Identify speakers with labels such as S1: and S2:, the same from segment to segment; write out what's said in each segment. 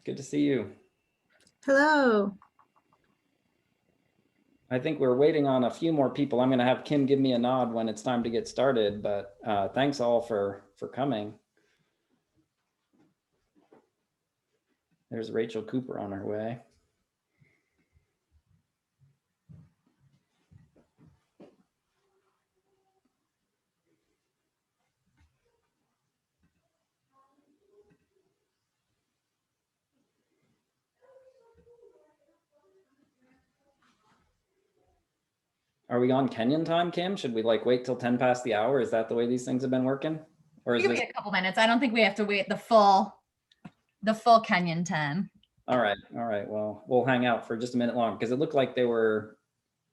S1: Good to see you.
S2: Hello.
S1: I think we're waiting on a few more people. I'm going to have Kim give me a nod when it's time to get started, but thanks all for coming. There's Rachel Cooper on her way. Are we on Kenyan time, Kim? Should we like wait till 10 past the hour? Is that the way these things have been working?
S3: Or is this a couple minutes? I don't think we have to wait the full Kenyan time.
S1: All right. Well, we'll hang out for just a minute long because it looked like there were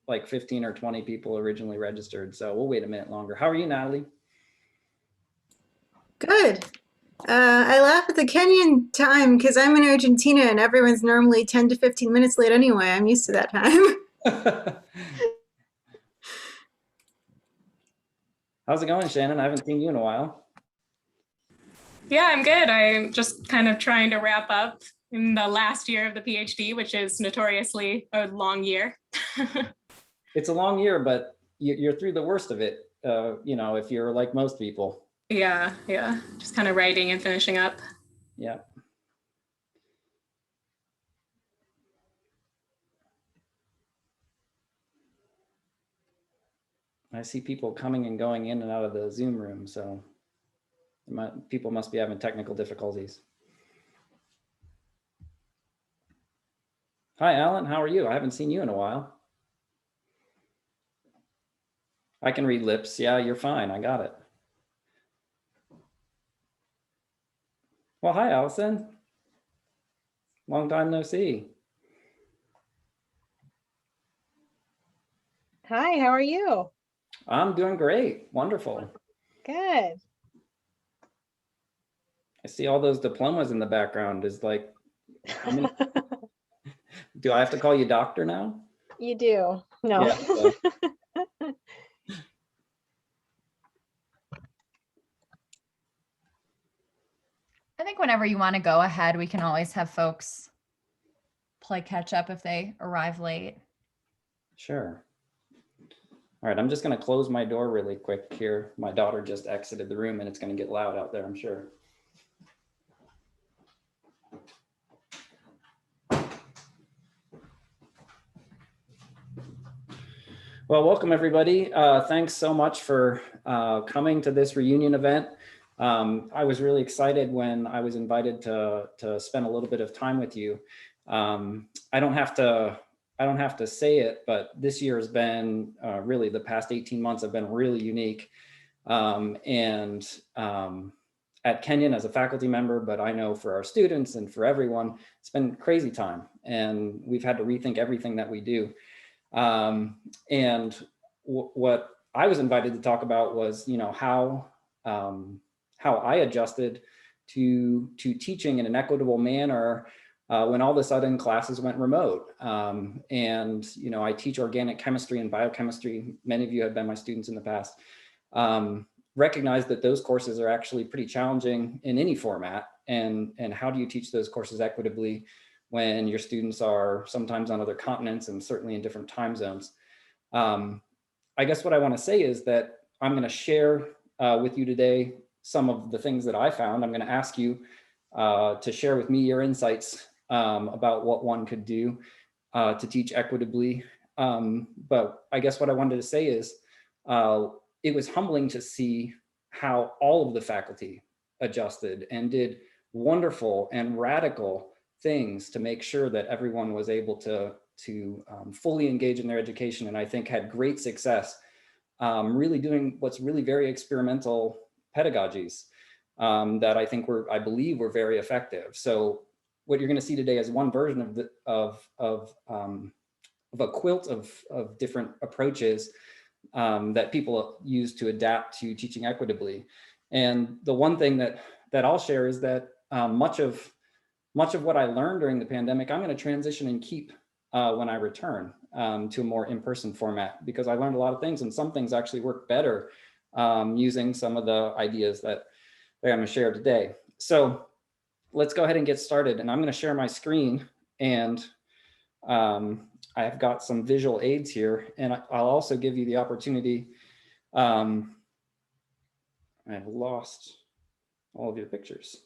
S1: like 15 or 20 people originally registered. So we'll wait a minute longer. How are you, Natalie?
S2: Good. I laugh at the Kenyan time because I'm in Argentina and everyone's normally 10 to 15 minutes late anyway. I'm used to that time.
S1: How's it going, Shannon? I haven't seen you in a while.
S4: Yeah, I'm good. I'm just kind of trying to wrap up in the last year of the PhD, which is notoriously a long year.
S1: It's a long year, but you're through the worst of it, if you're like most people.
S4: Yeah. Just kind of writing and finishing up.
S1: Yeah. I see people coming and going in and out of the Zoom room, so people must be having technical difficulties. Hi, Alan. How are you? I haven't seen you in a while. I can read lips. Yeah, you're fine. I got it. Well, hi, Allison. Long time no see.
S5: Hi, how are you?
S1: I'm doing great. Wonderful.
S5: Good.
S1: I see all those diplomas in the background. Is like, do I have to call you doctor now?
S5: You do. No.
S1: Yeah, so.
S3: I think whenever you want to go ahead, we can always have folks play catch up if they arrive late.
S1: Sure. All right, I'm just going to close my door really quick here. My daughter just exited the room and it's going to get loud out there, I'm sure. Well, welcome everybody. Thanks so much for coming to this reunion event. I was really excited when I was invited to spend a little bit of time with you. I don't have to say it, but this year has been really, the past 18 months have been really unique. At Kenyon as a faculty member, but I know for our students and for everyone, it's been crazy time. And we've had to rethink everything that we do. What I was invited to talk about was, how I adjusted to teaching in an equitable manner when all of a sudden classes went remote. I teach organic chemistry and biochemistry. Many of you have been my students in the past. Recognize that those courses are actually pretty challenging in any format. And how do you teach those courses equitably when your students are sometimes on other continents and certainly in different time zones? I guess what I want to say is that I'm going to share with you today some of the things that I found. I'm going to ask you to share with me your insights about what one could do to teach equitably. But I guess what I wanted to say is it was humbling to see how all of the faculty adjusted and did wonderful and radical things to make sure that everyone was able to fully engage in their education, and I think had great success really doing what's really very experimental pedagogies that I believe were very effective. So what you're going to see today is one version of a quilt of different approaches that people use to adapt to teaching equitably. And the one thing that I'll share is that much of what I learned during the pandemic, I'm going to transition and keep when I return to a more in-person format, because I learned a lot of things, and some things actually work better using some of the ideas that I'm going to share today. So let's go ahead and get started. And I'm going to share my screen, and I've got some visual aids here, and I'll also give you the opportunity. I've lost all of your pictures.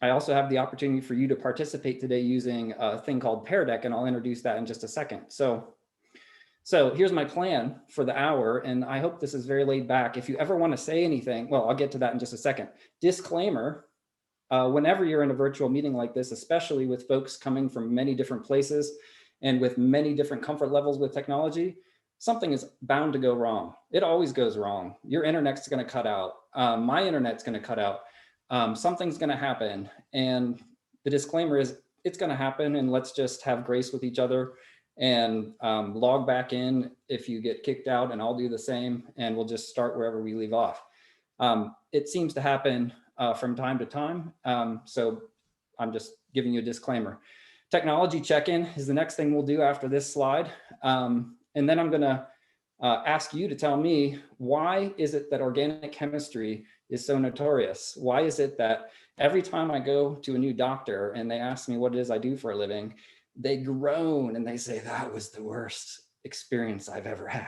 S1: I also have the opportunity for you to participate today using a thing called Pear Deck, and I'll introduce that in just a second. So here's my plan for the hour, and I hope this is very laid back. If you ever want to say anything, well, I'll get to that in just a second. Disclaimer, whenever you're in a virtual meeting like this, especially with folks coming from many different places and with many different comfort levels with technology, something is bound to go wrong. It always goes wrong. Your internet's going to cut out. My internet's going to cut out. Something's going to happen. And the disclaimer is it's going to happen, and let's just have grace with each other and log back in if you get kicked out, and I'll do the same, and we'll just start wherever we leave off. It seems to happen from time to time. So I'm just giving you a disclaimer. Technology check-in is the next thing we'll do after this slide. And then I'm going to ask you to tell me, why is it that organic chemistry is so notorious? Why is it that every time I go to a new doctor and they ask me what it is I do for a living, they groan and they say, that was the worst experience I've ever had,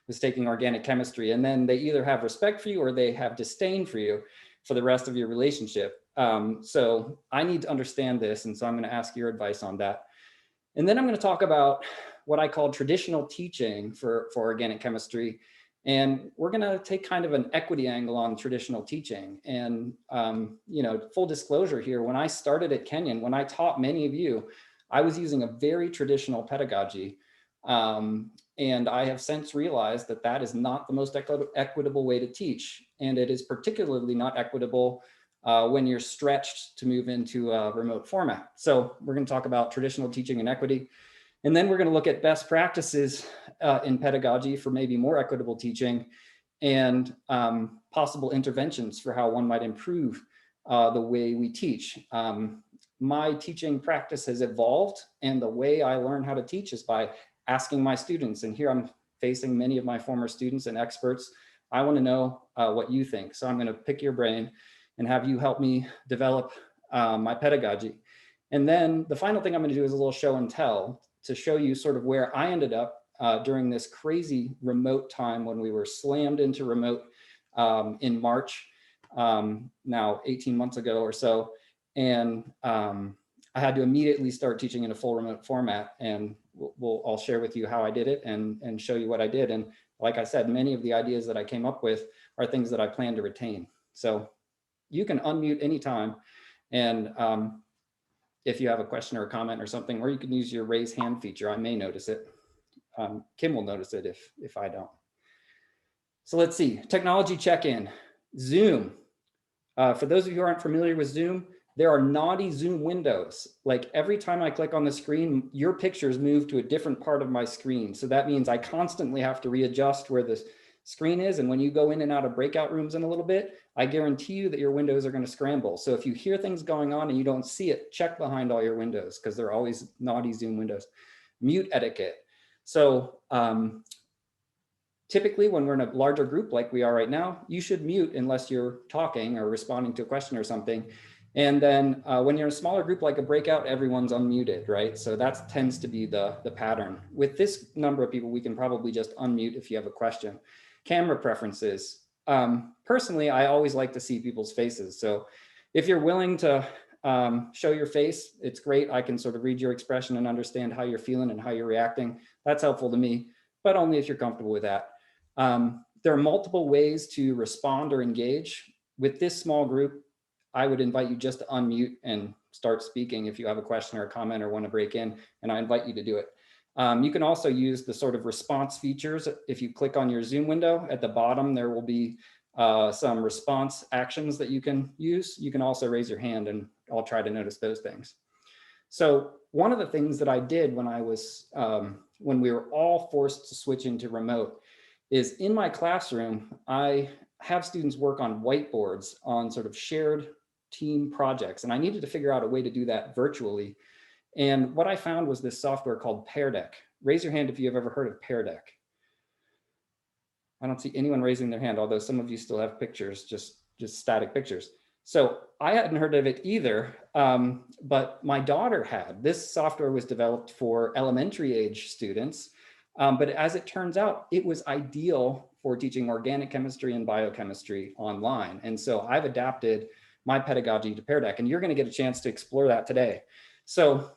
S1: was taking organic chemistry. And then they either have respect for you or they have disdain for you for the rest of your relationship. So I need to understand this. And so I'm going to ask your advice on that. And then I'm going to talk about what I call traditional teaching for organic chemistry. And we're going to take kind of an equity angle on traditional teaching. And, you know, full disclosure here, when I started at Kenyon, when I taught many of you, I was using a very traditional pedagogy. And I have since realized that that is not the most equitable way to teach. And it is particularly not equitable when you're stretched to move into a remote format. So we're going to talk about traditional teaching and equity. And then we're going to look at best practices in pedagogy for maybe more equitable teaching, and possible interventions for how one might improve the way we teach. My teaching practice has evolved, and the way I learn how to teach is by asking my students. And here I'm facing many of my former students and experts. I want to know what you think. So I'm going to pick your brain and have you help me develop my pedagogy. And then the final thing I'm going to do is a little show and tell to show you sort of where I ended up during this crazy remote time when we were slammed into remote in March, now 18 months ago or so. And I had to immediately start teaching in a full remote format, and I'll share with you how I did it and show you what I did. And like I said, many of the ideas that I came up with are things that I plan to retain. So you can unmute anytime. And if you have a question or a comment or something, or you can use your raise hand feature. I may notice it. Kim will notice it if I don't. So let's see, technology check-in, Zoom. For those of you who aren't familiar with Zoom, there are naughty Zoom windows. Like every time I click on the screen, your pictures move to a different part of my screen. So that means I constantly have to readjust where the screen is. And when you go in and out of breakout rooms in a little bit, I guarantee you that your windows are going to scramble. So if you hear things going on and you don't see it, check behind all your windows, because they're always naughty Zoom windows. Mute etiquette. So typically when we're in a larger group like we are right now, you should mute unless you're talking or responding to a question or something. And then when you're in a smaller group like a breakout, everyone's unmuted, right? So that tends to be the pattern. With this number of people, we can probably just unmute if you have a question. Camera preferences. Personally, I always like to see people's faces. So if you're willing to show your face, it's great. I can sort of read your expression and understand how you're feeling and how you're reacting. That's helpful to me, but only if you're comfortable with that. There are multiple ways to respond or engage. With this small group, I would invite you just to unmute and start speaking if you have a question or a comment or want to break in, and I invite you to do it. You can also use the sort of response features. If you click on your Zoom window at the bottom, there will be some response actions that you can use. You can also raise your hand and I'll try to notice those things. So one of the things that I did when I was, when we were all forced to switch into remote is in my classroom, I have students work on whiteboards on sort of shared team projects. And I needed to figure out a way to do that virtually. And what I found was this software called Pear Deck. Raise your hand if you have ever heard of Pear Deck. I don't see anyone raising their hand, although some of you still have pictures, just static pictures. So I hadn't heard of it either, but my daughter had. This software was developed for elementary age students, but as it turns out, it was ideal for teaching organic chemistry and biochemistry online. And so I've adapted my pedagogy to Pear Deck, and you're going to get a chance to explore that today. So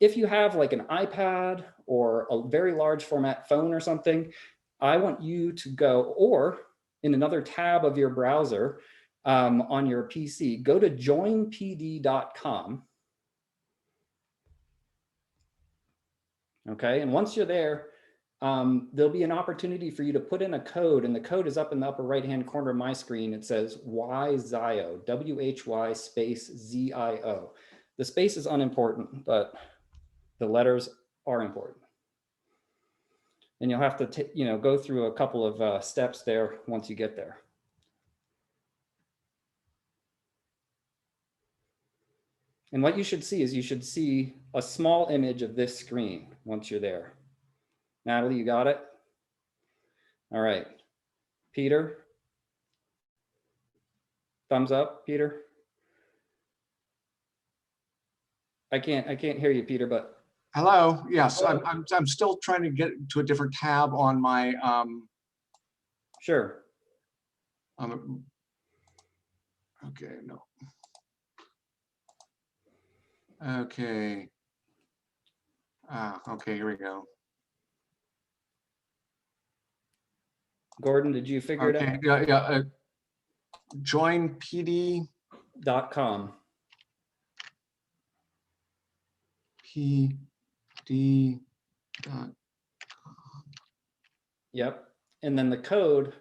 S1: if you have like an iPad or a very large format phone or something, I want you to go, or in another tab of your browser on your PC, go to joinpd.com. Okay, and once you're there, there'll be an opportunity for you to put in a code, and the code is up in the upper right-hand corner of my screen. It says WHYZIO, W-H-Y space Z-I-O. The space is unimportant, but the letters are important. And you'll have to go through a couple of steps there once you get there. And what you should see is you should see a small image of this screen once you're there. Natalie, you got it? All right. Peter? Thumbs up, Peter? I can't hear you, Peter, but.
S6: Hello. Yes, I'm still trying to get to a different tab on my
S1: Sure.
S6: Okay, no. Okay. Okay, here we go.
S1: Gordon, did you figure it out?
S6: Yeah. joinpd.com. pd.com.
S1: Yep. And then the code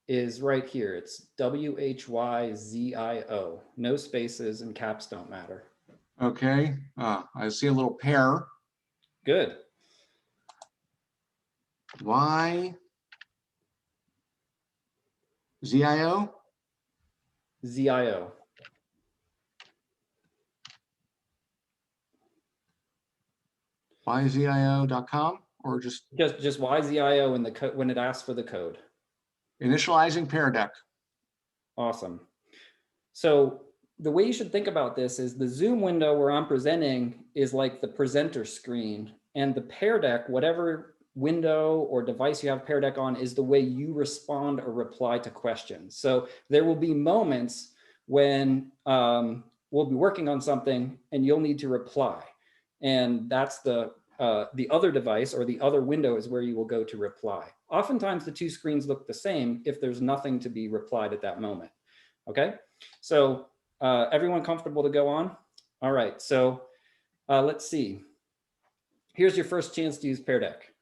S1: is right here. It's WHYZIO. No spaces and caps don't matter.
S6: Okay. I see a little pair.
S1: Good.
S6: Y ZIO?
S1: ZIO.
S6: YZIO.com or just
S1: YZIO in the code when it asks for the code.
S6: Initializing Pear Deck.
S1: Awesome. So the way you should think about this is the Zoom window where I'm presenting is like the presenter screen, and the Pear Deck, whatever window or device you have Pear Deck on, is the way you respond or reply to questions. So there will be moments when we'll be working on something and you'll need to reply. And that's the other device or the other window is where you will go to reply. Oftentimes the two screens look the same if there's nothing to be replied at that moment. Okay, so everyone comfortable to go on? All right, so let's see. Here's your first chance to use Pear Deck.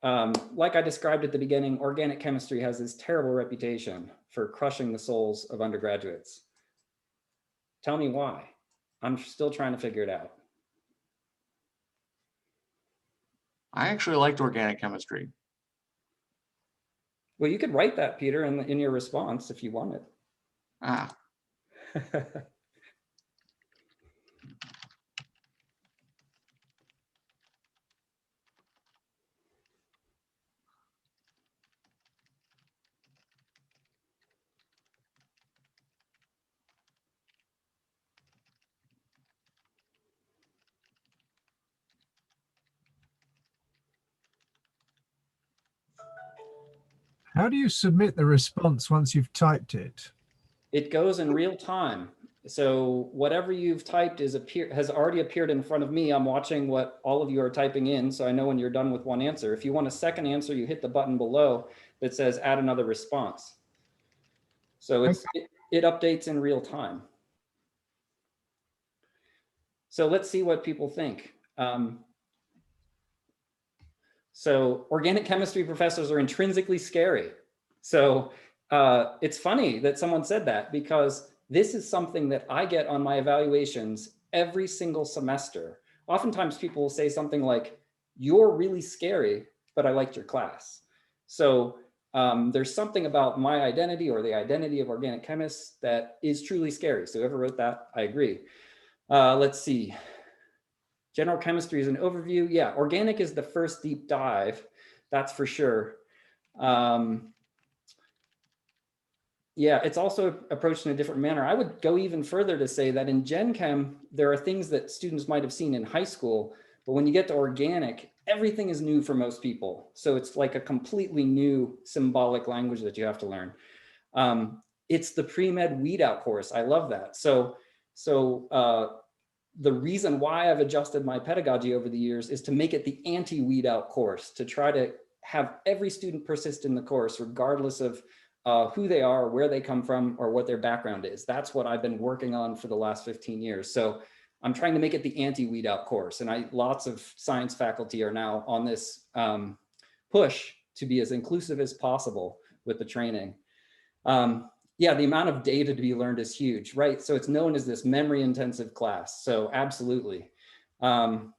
S1: Like I described at the beginning, organic chemistry has this terrible reputation for crushing the souls of undergraduates. Tell me why. I'm still trying to figure it out.
S6: I actually liked organic chemistry.
S1: Well, you could write that, Peter, in your response if you wanted.
S7: How do you submit the response once you've typed it?
S1: It goes in real time. So whatever you've typed has already appeared in front of me. I'm watching what all of you are typing in, so I know when you're done with one answer. If you want a second answer, you hit the button below that says add another response. So it updates in real time. So let's see what people think. So organic chemistry professors are intrinsically scary. So it's funny that someone said that, because this is something that I get on my evaluations every single semester. Oftentimes people will say something like, "You're really scary, but I liked your class." So there's something about my identity or the identity of organic chemists that is truly scary. So whoever wrote that, I agree. Let's see. General chemistry is an overview. Yeah, organic is the first deep dive, that's for sure. yeah, it's also approached in a different manner. I would go even further to say that in Gen Chem, there are things that students might have seen in high school, but when you get to organic, everything is new for most people. So it's like a completely new symbolic language that you have to learn. It's the pre-med weed out course. I love that. So the reason why I've adjusted my pedagogy over the years is to make it the anti-weed out course, to try to have every student persist in the course, regardless of who they are, where they come from, or what their background is. That's what I've been working on for the last 15 years. So I'm trying to make it the anti-weed out course. And lots of science faculty are now on this push to be as inclusive as possible with the training. Yeah, the amount of data to be learned is huge, right? So it's known as this memory intensive class. So absolutely. The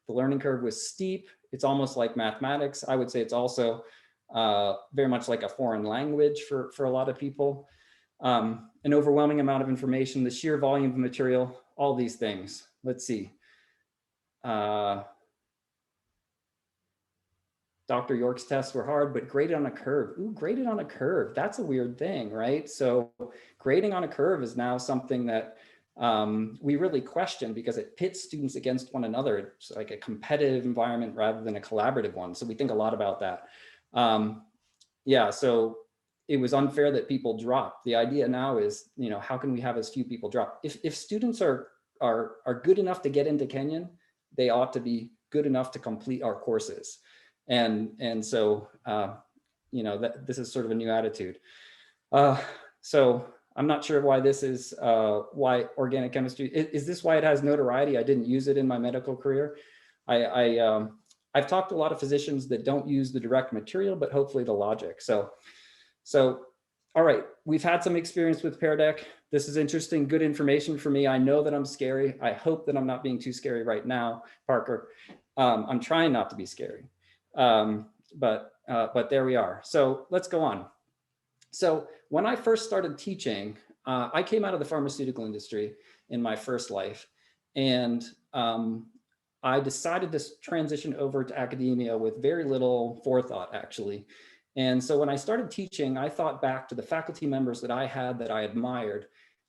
S1: learning curve was steep. It's almost like mathematics. I would say it's also very much like a foreign language for a lot of people. An overwhelming amount of information, the sheer volume of material, all these things. Let's see. Dr. York's tests were hard, but graded on a curve. Ooh, graded on a curve. That's a weird thing, right? So grading on a curve is now something that we really question because it pits students against one another. It's like a competitive environment rather than a collaborative one. So we think a lot about that. Yeah, so it was unfair that people dropped. The idea now is, you know, how can we have as few people drop? If students are good enough to get into Kenyon, they ought to be good enough to complete our courses. And so, you know, this is sort of a new attitude. So I'm not sure why this is, why organic chemistry, is this why it has notoriety? I didn't use it in my medical career. I've talked to a lot of physicians that don't use the direct material, but hopefully the logic. So, all right, we've had some experience with Pear Deck. This is interesting, good information for me. I know that I'm scary. I hope that I'm not being too scary right now, Parker. I'm trying not to be scary. But there we are. So let's go on. So when I first started teaching, I came out of the pharmaceutical industry in my first life, and I decided to transition over to academia with very little forethought, actually. And so when I started teaching, I thought back to the faculty members that I had that I admired,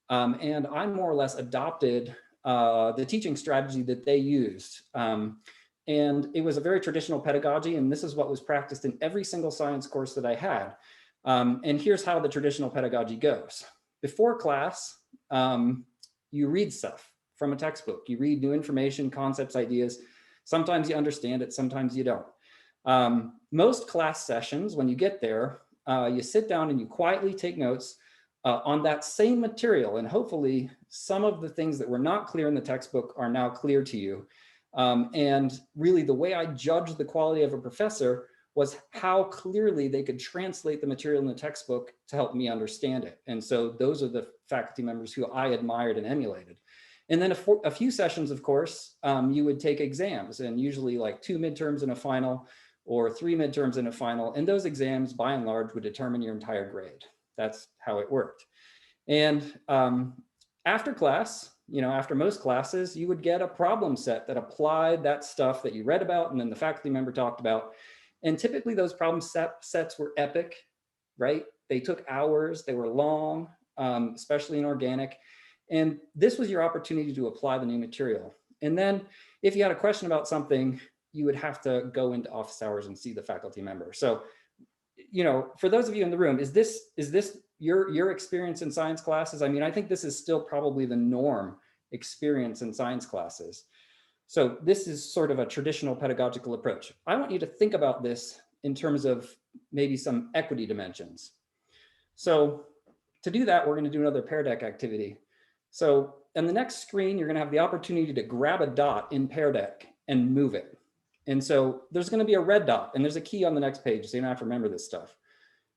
S1: and I more or less adopted the teaching strategy that they used. And it was a very traditional pedagogy, and this is what was practiced in every single science course that I had. And here's how the traditional pedagogy goes. Before class, you read stuff from a textbook. You read new information, concepts, ideas. Sometimes you understand it, sometimes you don't. Most class sessions, when you get there, you sit down and you quietly take notes on that same material. And hopefully some of the things that were not clear in the textbook are now clear to you. And really the way I judged the quality of a professor was how clearly they could translate the material in the textbook to help me understand it. And so those are the faculty members who I admired and emulated. And then a few sessions, of course, you would take exams, and usually like 2 midterms and a final, or 3 midterms and a final. And those exams, by and large, would determine your entire grade. That's how it worked. And after class, you know, after most classes, you would get a problem set that applied that stuff that you read about and then the faculty member talked about. And typically those problem sets were epic, right? They took hours, they were long, especially in organic. And this was your opportunity to apply the new material. And then if you had a question about something, you would have to go into office hours and see the faculty member. So, you know, for those of you in the room, is this your experience in science classes? I mean, I think this is still probably the norm experience in science classes. So this is sort of a traditional pedagogical approach. I want you to think about this in terms of maybe some equity dimensions. So to do that, we're going to do another Pear Deck activity. So on the next screen, you're going to have the opportunity to grab a dot in Pear Deck and move it. And so there's going to be a red dot, and there's a key on the next page, so you don't have to remember this stuff.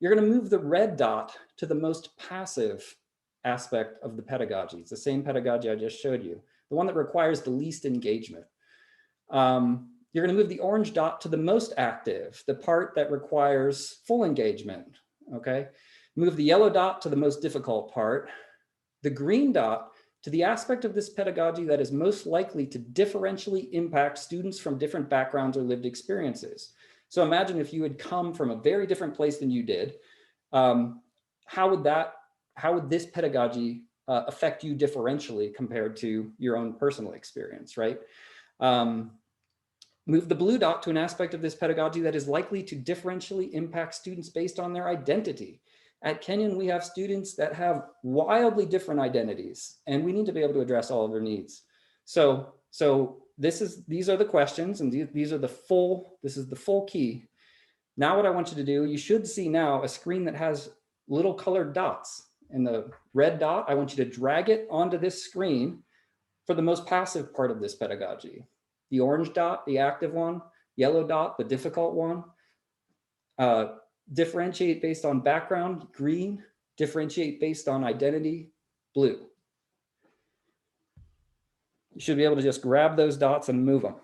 S1: You're going to move the red dot to the most passive aspect of the pedagogy. It's the same pedagogy I just showed you, the one that requires the least engagement. You're going to move the orange dot to the most active, the part that requires full engagement, okay? Move the yellow dot to the most difficult part, the green dot to the aspect of this pedagogy that is most likely to differentially impact students from different backgrounds or lived experiences. So imagine if you had come from a very different place than you did, how would that how would this pedagogy affect you differentially compared to your own personal experience, right? Move the blue dot to an aspect of this pedagogy that is likely to differentially impact students based on their identity. At Kenyon, we have students that have wildly different identities, and we need to be able to address all of their needs. So these are the questions, and these are this is the full key. Now what I want you to do, you should see now a screen that has little colored dots. And the red dot, I want you to drag it onto this screen for the most passive part of this pedagogy. The orange dot, the active one, yellow dot, the difficult one. Differentiate based on background, green. Differentiate based on identity, blue. You should be able to just grab those dots and move them.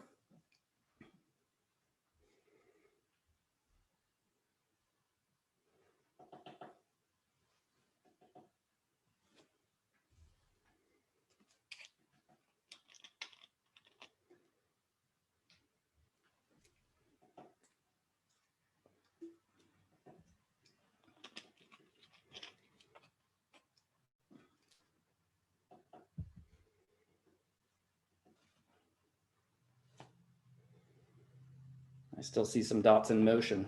S1: I still see some dots in motion.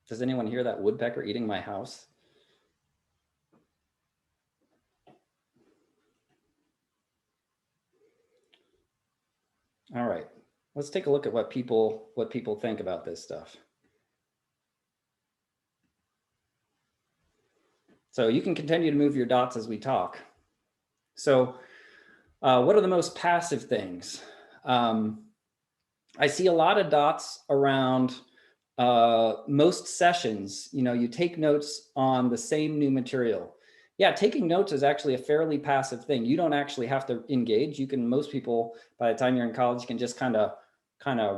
S1: Does anyone hear that woodpecker eating my house? All right, let's take a look at what people think about this stuff. So you can continue to move your dots as we talk. So what are the most passive things? I see a lot of dots around most sessions. You know, you take notes on the same new material. Yeah, taking notes is actually a fairly passive thing. You don't actually have to engage. You can, most people, by the time you're in college, can just kind of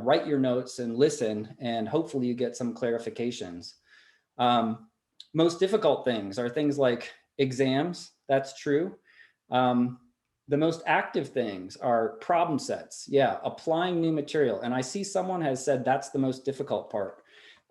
S1: write your notes and listen, and hopefully you get some clarifications. Most difficult things are things like exams. That's true. The most active things are problem sets. Yeah, applying new material. And I see someone has said that's the most difficult part.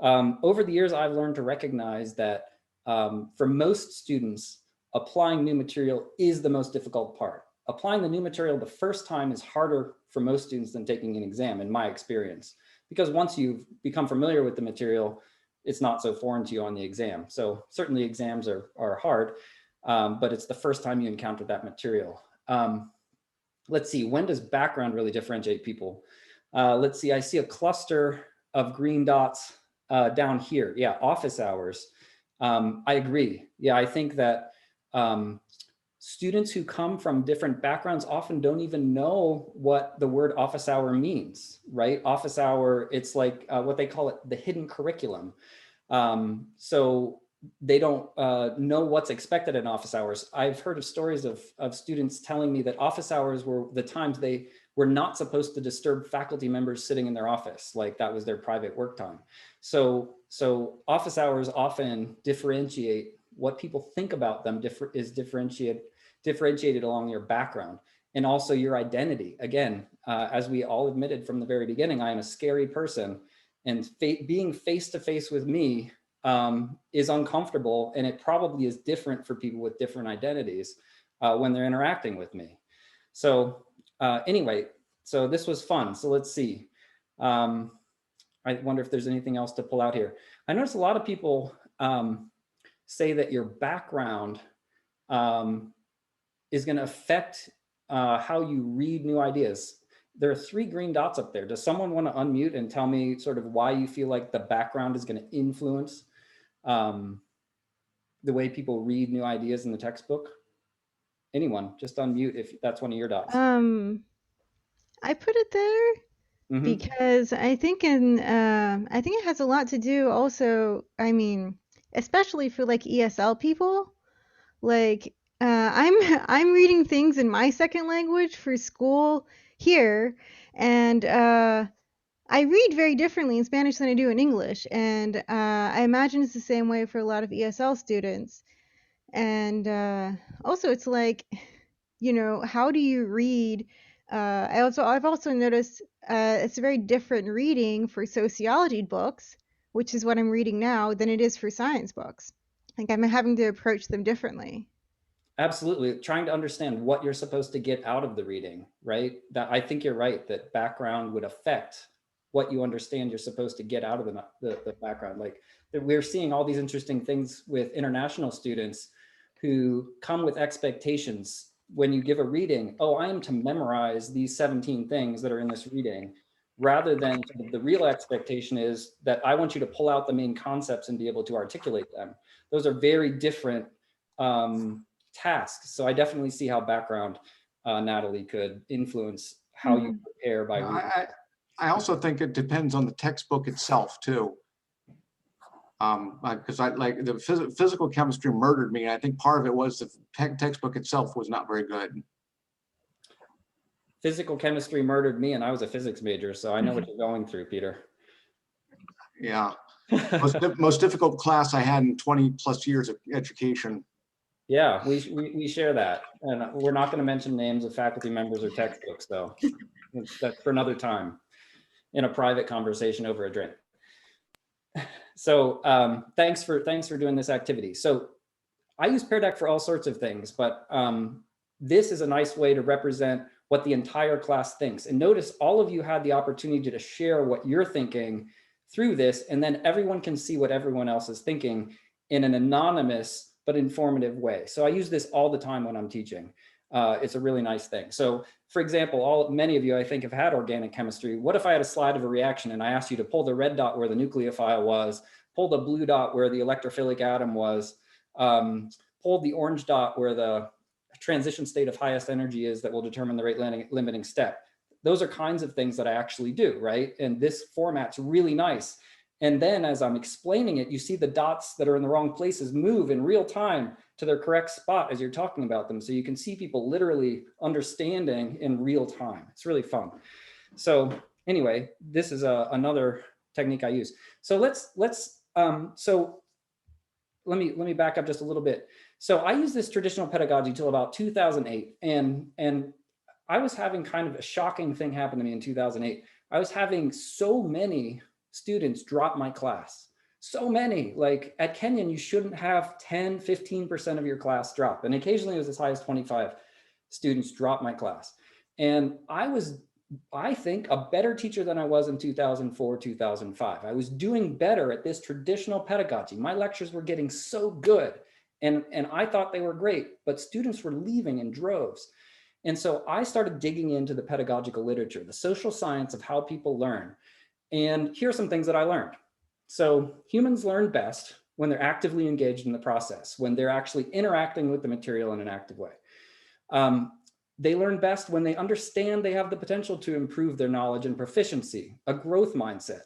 S1: Over the years, I've learned to recognize that for most students, applying new material is the most difficult part. Applying the new material the first time is harder for most students than taking an exam, in my experience, because once you've become familiar with the material, it's not so foreign to you on the exam. So certainly exams are hard, but it's the first time you encounter that material. Let's see, when does background really differentiate people? Let's see, I see a cluster of green dots down here. Yeah, office hours. I agree. Yeah, I think that students who come from different backgrounds often don't even know what the word office hour means, right? Office hour, it's like what they call it, the hidden curriculum. So they don't know what's expected in office hours. I've heard of stories of students telling me that office hours were the times they were not supposed to disturb faculty members sitting in their office, like that was their private work time. So office hours often differentiate what people think about them, is differentiated along your background and also your identity. Again, as we all admitted from the very beginning, I am a scary person, and being face to face with me is uncomfortable, and it probably is different for people with different identities when they're interacting with me. So anyway, so this was fun. So let's see. I wonder if there's anything else to pull out here. I noticed a lot of people say that your background is going to affect how you read new ideas. There are 3 green dots up there. Does someone want to unmute and tell me sort of why you feel like the background is going to influence the way people read new ideas in the textbook? Anyone, just unmute if that's one of your dots.
S2: I put it there because I think I think it has a lot to do also, I mean, especially for like ESL people, like I'm reading things in my second language for school here, and I read very differently in Spanish than I do in English, and I imagine it's the same way for a lot of ESL students. And also it's like, you know, how do you read I've also noticed it's a very different reading for sociology books, which is what I'm reading now, than it is for science books. Like I'm having to approach them differently.
S1: Absolutely. Trying to understand what you're supposed to get out of the reading, right? That I think you're right, that background would affect what you understand you're supposed to get out of the background. Like we're seeing all these interesting things with international students who come with expectations. When you give a reading, oh, I am to memorize these 17 things that are in this reading, rather than the real expectation is that I want you to pull out the main concepts and be able to articulate them. Those are very different tasks. So I definitely see how background, Natalie, could influence how you prepare by reading.
S6: I also think it depends on the textbook itself too. Because I like the physical chemistry murdered me. And I think part of it was the textbook itself was not very good.
S1: Physical chemistry murdered me, and I was a physics major, so I know what you're going through, Peter.
S6: Yeah, most difficult class I had in 20 plus years of education.
S1: Yeah, we share that, and we're not going to mention names of faculty members or textbooks, though. That's for another time, in a private conversation over a drink. So thanks for doing this activity. So I use Pear Deck for all sorts of things, but this is a nice way to represent what the entire class thinks. And notice all of you had the opportunity to share what you're thinking through this, and then everyone can see what everyone else is thinking in an anonymous but informative way. So I use this all the time when I'm teaching. It's a really nice thing. So for example, many of you I think have had organic chemistry. What if I had a slide of a reaction and I asked you to pull the red dot where the nucleophile was, pull the blue dot where the electrophilic atom was, pull the orange dot where the transition state of highest energy is that will determine the rate limiting step. Those are kinds of things that I actually do, right? And this format's really nice. And then as I'm explaining it, you see the dots that are in the wrong places move in real time to their correct spot as you're talking about them. So you can see people literally understanding in real time. It's really fun. So anyway, this is another technique I use. So let me back up just a little bit. So I used this traditional pedagogy till about 2008, and I was having kind of a shocking thing happen to me in 2008. I was having so many students drop my class. So many. Like at Kenyon, you shouldn't have 10, 15% of your class drop. And occasionally it was as high as 25 students drop my class. And I was, I think, a better teacher than I was in 2004, 2005. I was doing better at this traditional pedagogy. My lectures were getting so good. And I thought they were great, but students were leaving in droves. And so I started digging into the pedagogical literature, the social science of how people learn. And here are some things that I learned. So humans learn best when they're actively engaged in the process, when they're actually interacting with the material in an active way. They learn best when they understand they have the potential to improve their knowledge and proficiency, a growth mindset.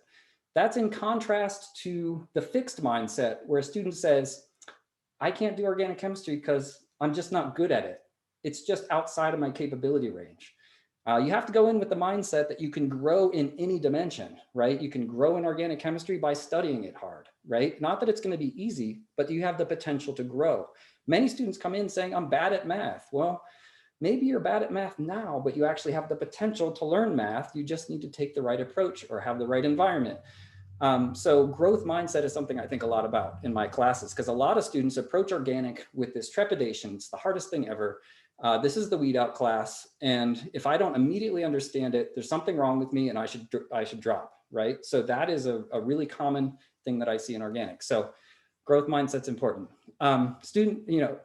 S1: That's in contrast to the fixed mindset where a student says, I can't do organic chemistry because I'm just not good at it. It's just outside of my capability range. You have to go in with the mindset that you can grow in any dimension, right? You can grow in organic chemistry by studying it hard, right? Not that it's going to be easy, but you have the potential to grow. Many students come in saying, I'm bad at math. Well, maybe you're bad at math now, but you actually have the potential to learn math. You just need to take the right approach or have the right environment. So growth mindset is something I think a lot about in my classes, because a lot of students approach organic with this trepidation. It's the hardest thing ever. This is the weed out class. And if I don't immediately understand it, there's something wrong with me and I should drop, right? So that is a really common thing that I see in organic. So growth mindset's important.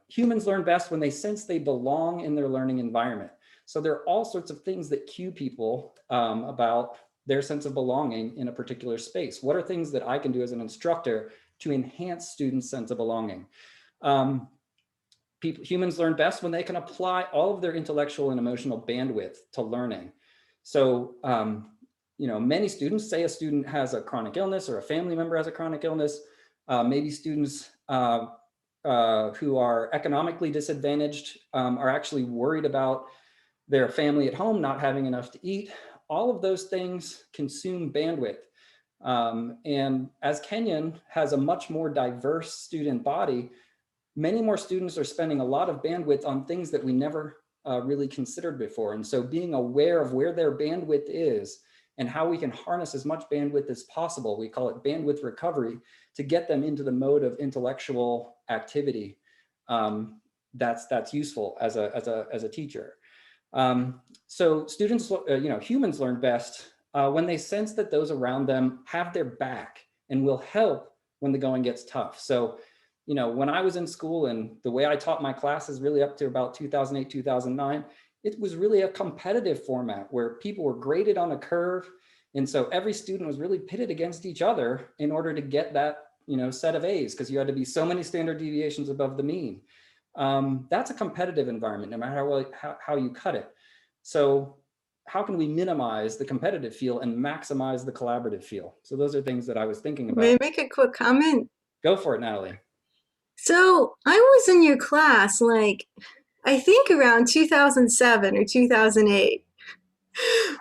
S1: Humans learn best when they sense they belong in their learning environment. So there are all sorts of things that cue people about their sense of belonging in a particular space. What are things that I can do as an instructor to enhance students' sense of belonging? Humans learn best when they can apply all of their intellectual and emotional bandwidth to learning. So, many students, say a student has a chronic illness or a family member has a chronic illness, maybe students who are economically disadvantaged are actually worried about their family at home not having enough to eat. All of those things consume bandwidth. And as Kenyon has a much more diverse student body, many more students are spending a lot of bandwidth on things that we never really considered before. And so being aware of where their bandwidth is and how we can harness as much bandwidth as possible, we call it bandwidth recovery, to get them into the mode of intellectual activity. That's useful as a teacher. So students, humans learn best when they sense that those around them have their back and will help when the going gets tough. So, when I was in school, and the way I taught my classes really up to about 2008, 2009, it was really a competitive format where people were graded on a curve. And so every student was really pitted against each other in order to get that, set of A's, because you had to be so many standard deviations above the mean. That's a competitive environment, no matter how you cut it. So how can we minimize the competitive feel and maximize the collaborative feel? So those are things that I was thinking about.
S8: May I make a quick comment?
S1: Go for it, Natalie.
S8: So I was in your class, I think around 2007 or 2008.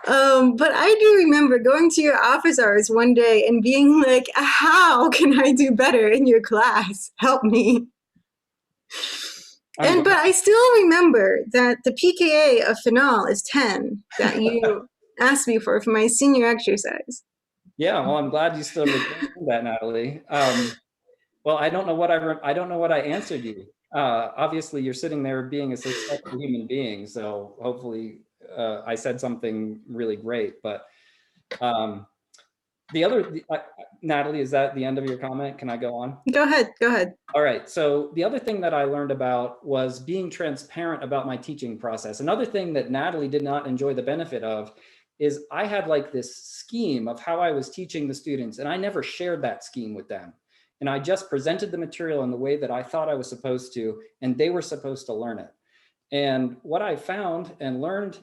S8: But I do remember going to your office hours one day and being like, how can I do better in your class? Help me. But I still remember that the pKa of phenol is 10 that you asked me for my senior exercise.
S1: Yeah, well, I'm glad you still remember that, Natalie. Well, I don't know what I answered you. Obviously, you're sitting there being a successful human being, so hopefully I said something really great. But Natalie, is that the end of your comment? Can I go on?
S8: Go ahead.
S1: All right. So the other thing that I learned about was being transparent about my teaching process. Another thing that Natalie did not enjoy the benefit of is I had this scheme of how I was teaching the students, and I never shared that scheme with them. And I just presented the material in the way that I thought I was supposed to, and they were supposed to learn it. And what I found and learned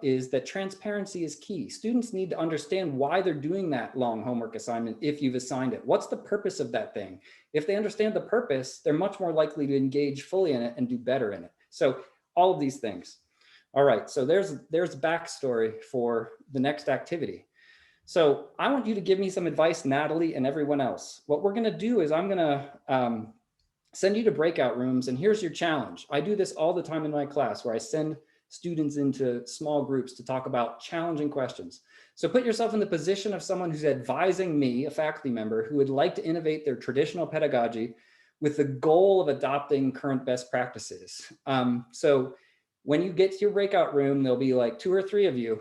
S1: is that transparency is key. Students need to understand why they're doing that long homework assignment if you've assigned it. What's the purpose of that thing? If they understand the purpose, they're much more likely to engage fully in it and do better in it. So all of these things. All right, so there's backstory for the next activity. So I want you to give me some advice, Natalie and everyone else. What we're gonna do is I'm gonna send you to breakout rooms, and here's your challenge. I do this all the time in my class where I send students into small groups to talk about challenging questions. So put yourself in the position of someone who's advising me, a faculty member, who would like to innovate their traditional pedagogy with the goal of adopting current best practices. So when you get to your breakout room, there'll be 2 or 3 of you.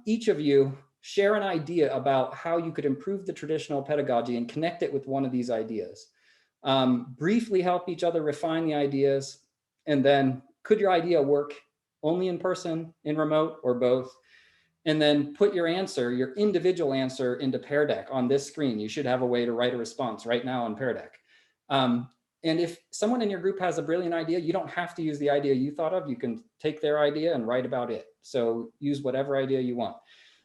S1: Each of you share an idea about how you could improve the traditional pedagogy and connect it with one of these ideas. Briefly help each other refine the ideas, and then could your idea work only in person, in remote, or both? And then put your answer, your individual answer, into Pear Deck on this screen. You should have a way to write a response right now on Pear Deck. And if someone in your group has a brilliant idea, you don't have to use the idea you thought of. You can take their idea and write about it. So use whatever idea you want.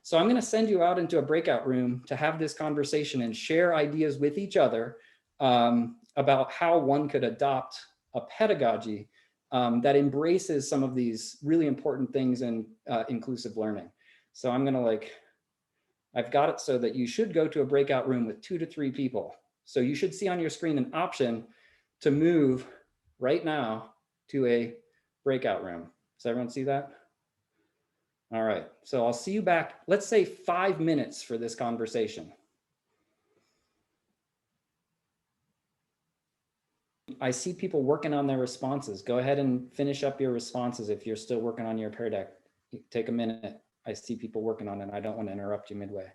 S1: So I'm going to send you out into a breakout room to have this conversation and share ideas with each other about how one could adopt a pedagogy that embraces some of these really important things in inclusive learning. So I'm going to I've got it so that you should go to a breakout room with 2 to 3 people. So you should see on your screen an option to move right now to a breakout room. Does everyone see that? All right, so I'll see you back, let's say 5 minutes for this conversation. I see people working on their responses. Go ahead and finish up your responses if you're still working on your Pear Deck. Take a minute. I see people working on it. I don't want to interrupt you midway.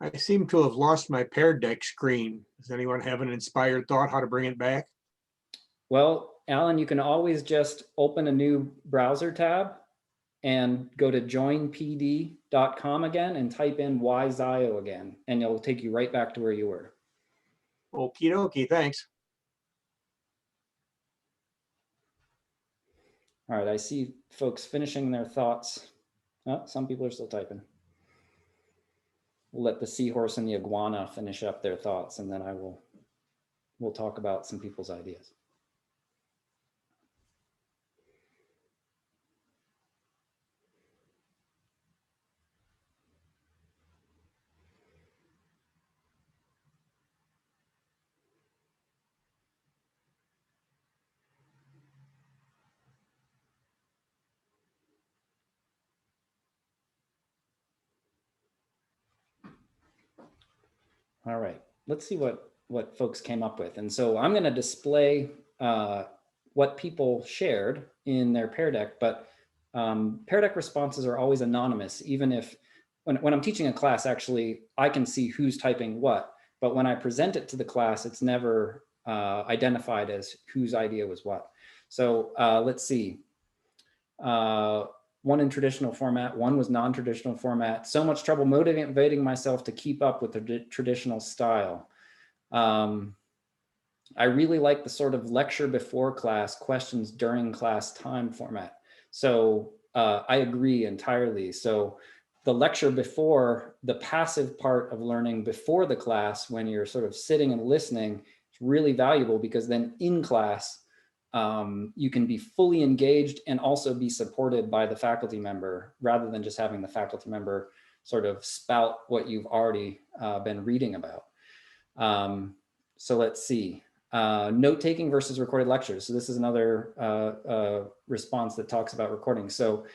S6: I seem to have lost my Pear Deck screen. Does anyone have an inspired thought how to bring it back?
S1: Well, Alan, you can always just open a new browser tab and go to joinpd.com again and type in yzio again, and it'll take you right back to where you were.
S6: Okie dokie, thanks.
S1: All right, I see folks finishing their thoughts. Oh, some people are still typing. let the seahorse and the iguana finish up their thoughts, and then we'll talk about some people's ideas. All right, let's see what folks came up with. And so I'm going to display what people shared in their Pear Deck, but Pear Deck responses are always anonymous, even if when I'm teaching a class, actually, I can see who's typing what, but when I present it to the class, it's never identified as whose idea was what. So let's see. One in traditional format, one was non-traditional format. So much trouble motivating myself to keep up with the traditional style. I really like the sort of lecture before class, questions during class time format. So I agree entirely. So the lecture before, the passive part of learning before the class, when you're sort of sitting and listening, is really valuable, because then in class, you can be fully engaged and also be supported by the faculty member, rather than just having the faculty member sort of spout what you've already been reading about. So let's see, note-taking versus recorded lectures. So this is another response that talks about recording. So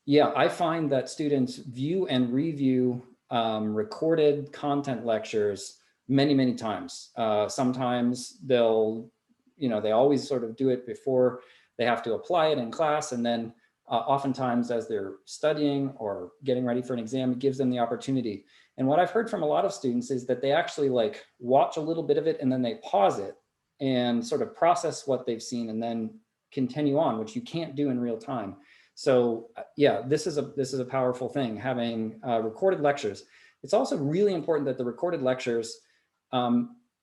S1: yeah, I find that students view and review recorded content lectures many, many times. Sometimes they'll, they always sort of do it before they have to apply it in class. And then oftentimes as they're studying or getting ready for an exam, it gives them the opportunity. And what I've heard from a lot of students is that they actually like watch a little bit of it and then they pause it and sort of process what they've seen and then continue on, which you can't do in real time. So yeah, this is a powerful thing, having recorded lectures. It's also really important that the recorded lectures,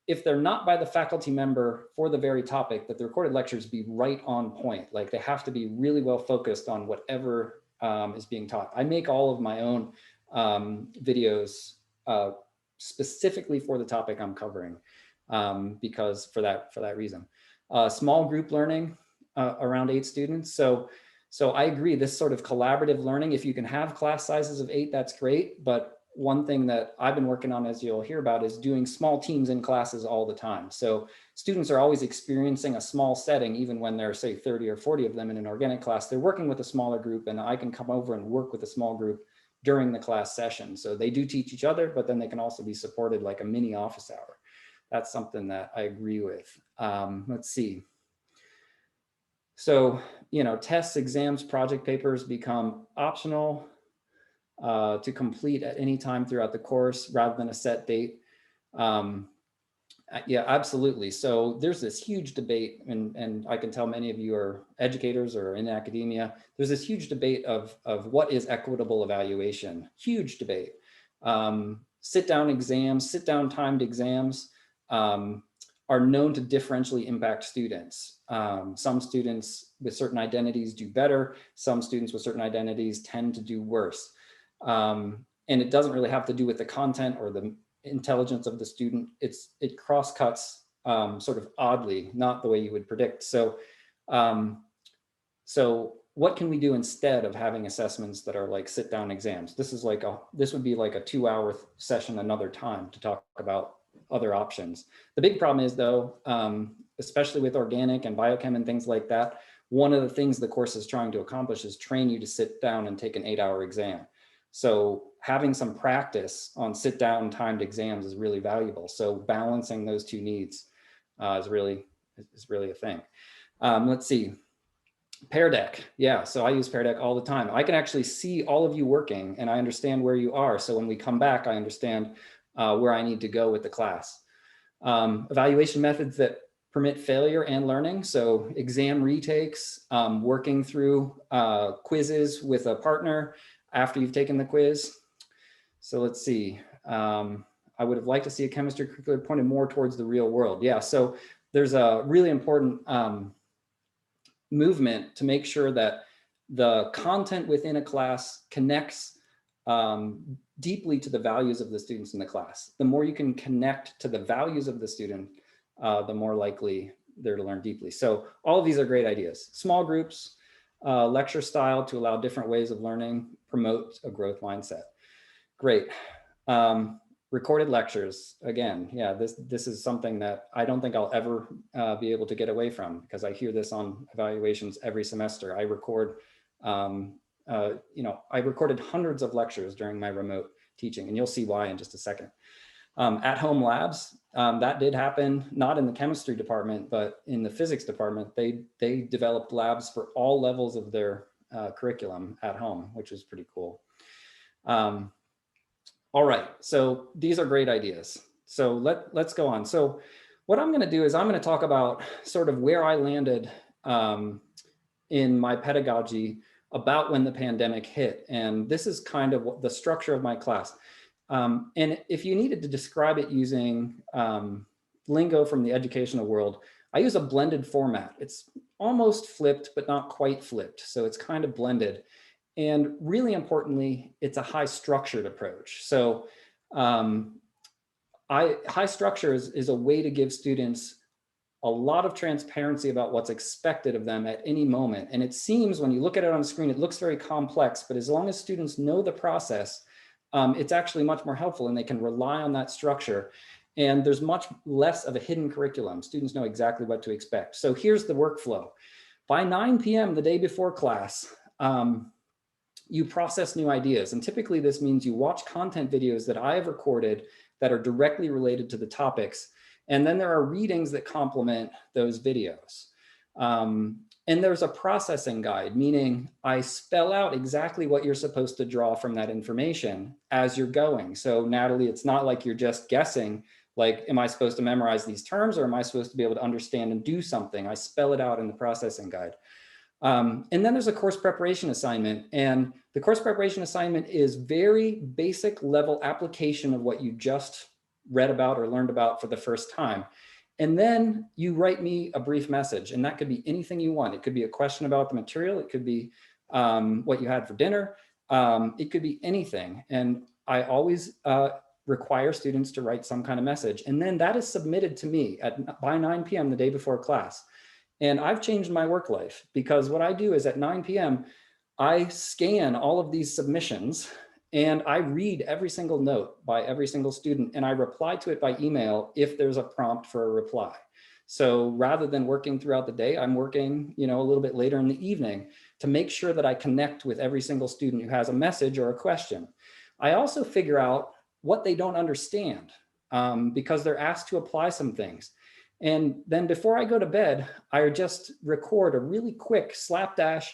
S1: if they're not by the faculty member for the very topic, that the recorded lectures be right on point. Like they have to be really well focused on whatever is being taught. I make all of my own videos specifically for the topic I'm covering, because for that reason. Small group learning, around 8 students. So I agree, this sort of collaborative learning, if you can have class sizes of 8, that's great. But one thing that I've been working on, as you'll hear about, is doing small teams in classes all the time. So students are always experiencing a small setting, even when there are, say, 30 or 40 of them in an organic class. They're working with a smaller group, and I can come over and work with a small group during the class session. So they do teach each other, but then they can also be supported like a mini office hour. That's something that I agree with. Let's see. So, tests, exams, project papers become optional to complete at any time throughout the course rather than a set date. Yeah, absolutely. So there's this huge debate, and I can tell many of you are educators or in academia. There's this huge debate of what is equitable evaluation, huge debate. Sit-down exams, sit-down timed exams are known to differentially impact students. Some students with certain identities do better. Some students with certain identities tend to do worse. And it doesn't really have to do with the content or the intelligence of the student. It cross-cuts sort of oddly, not the way you would predict. So, so what can we do instead of having assessments that are like sit-down exams? This would be like a 2-hour session another time to talk about other options. The big problem is, though, especially with organic and biochem and things like that, one of the things the course is trying to accomplish is train you to sit down and take an 8-hour exam. So having some practice on sit down timed exams is really valuable. So balancing those two needs is really a thing. Let's see. Pear Deck. Yeah, so I use Pear Deck all the time. I can actually see all of you working and I understand where you are. So when we come back, I understand where I need to go with the class. Evaluation methods that permit failure and learning. So exam retakes, working through quizzes with a partner after you've taken the quiz. So let's see. I would have liked to see a chemistry curriculum pointed more towards the real world. Yeah, so there's a really important movement to make sure that the content within a class connects deeply to the values of the students in the class. The more you can connect to the values of the student, the more likely they're to learn deeply. So all of these are great ideas. Small groups, lecture style to allow different ways of learning, promote a growth mindset. Great. Recorded lectures, again, yeah, this is something that I don't think I'll ever be able to get away from, because I hear this on evaluations every semester. I record, I recorded hundreds of lectures during my remote teaching, and you'll see why in just a second. At-home labs, that did happen, not in the chemistry department, but in the physics department. They developed labs for all levels of their curriculum at home, which was pretty cool. All right, so these are great ideas. So let's go on. So what I'm going to do is I'm going to talk about sort of where I landed in my pedagogy about when the pandemic hit. And this is kind of what the structure of my class. And if you needed to describe it using lingo from the educational world, I use a blended format. It's almost flipped, but not quite flipped. So it's kind of blended. And really importantly, it's a high structured approach. So high structure is a way to give students a lot of transparency about what's expected of them at any moment. And it seems when you look at it on the screen, it looks very complex, but as long as students know the process, it's actually much more helpful, and they can rely on that structure. And there's much less of a hidden curriculum. Students know exactly what to expect. So here's the workflow. By 9 p.m. the day before class, you process new ideas. And typically this means you watch content videos that I have recorded that are directly related to the topics. And then there are readings that complement those videos. And there's a processing guide, meaning I spell out exactly what you're supposed to draw from that information as you're going. So Natalie, it's not like you're just guessing, like, am I supposed to memorize these terms, or am I supposed to be able to understand and do something? I spell it out in the processing guide. And then there's a course preparation assignment, and the course preparation assignment is very basic level application of what you just read about or learned about for the first time. And then you write me a brief message, and that could be anything you want. It could be a question about the material. It could be what you had for dinner. It could be anything. And I always require students to write some kind of message. And then that is submitted to me by 9 p.m. the day before class. And I've changed my work life, because what I do is at 9 p.m., I scan all of these submissions and I read every single note by every single student, and I reply to it by email if there's a prompt for a reply. So rather than working throughout the day, I'm working, a little bit later in the evening to make sure that I connect with every single student who has a message or a question. I also figure out what they don't understand because they're asked to apply some things. And then before I go to bed, I just record a really quick slapdash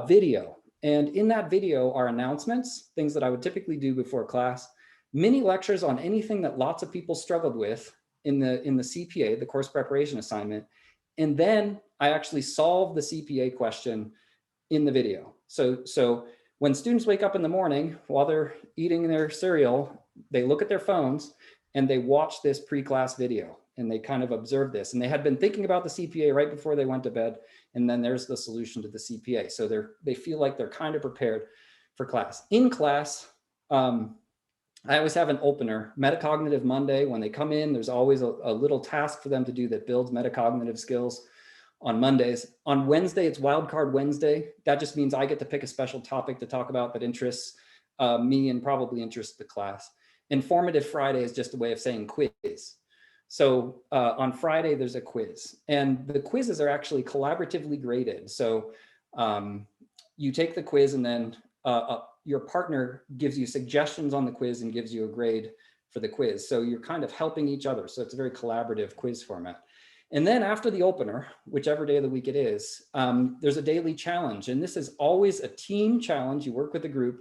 S1: video. And in that video are announcements, things that I would typically do before class, mini lectures on anything that lots of people struggled with in the CPA, the course preparation assignment. And then I actually solve the CPA question in the video. So when students wake up in the morning while they're eating their cereal, they look at their phones and they watch this pre-class video, and they kind of observe this. And they had been thinking about the CPA right before they went to bed. And then there's the solution to the CPA. So they feel like they're kind of prepared for class. In class, I always have an opener, Metacognitive Monday. When they come in, there's always a little task for them to do that builds metacognitive skills on Mondays. On Wednesday, it's Wildcard Wednesday. That just means I get to pick a special topic to talk about that interests me and probably interests the class. Informative Friday is just a way of saying quiz. So on Friday, there's a quiz, and the quizzes are actually collaboratively graded. So you take the quiz, and then your partner gives you suggestions on the quiz and gives you a grade for the quiz. So you're kind of helping each other. So it's a very collaborative quiz format. And then after the opener, whichever day of the week it is, there's a daily challenge. And this is always a team challenge. You work with a group,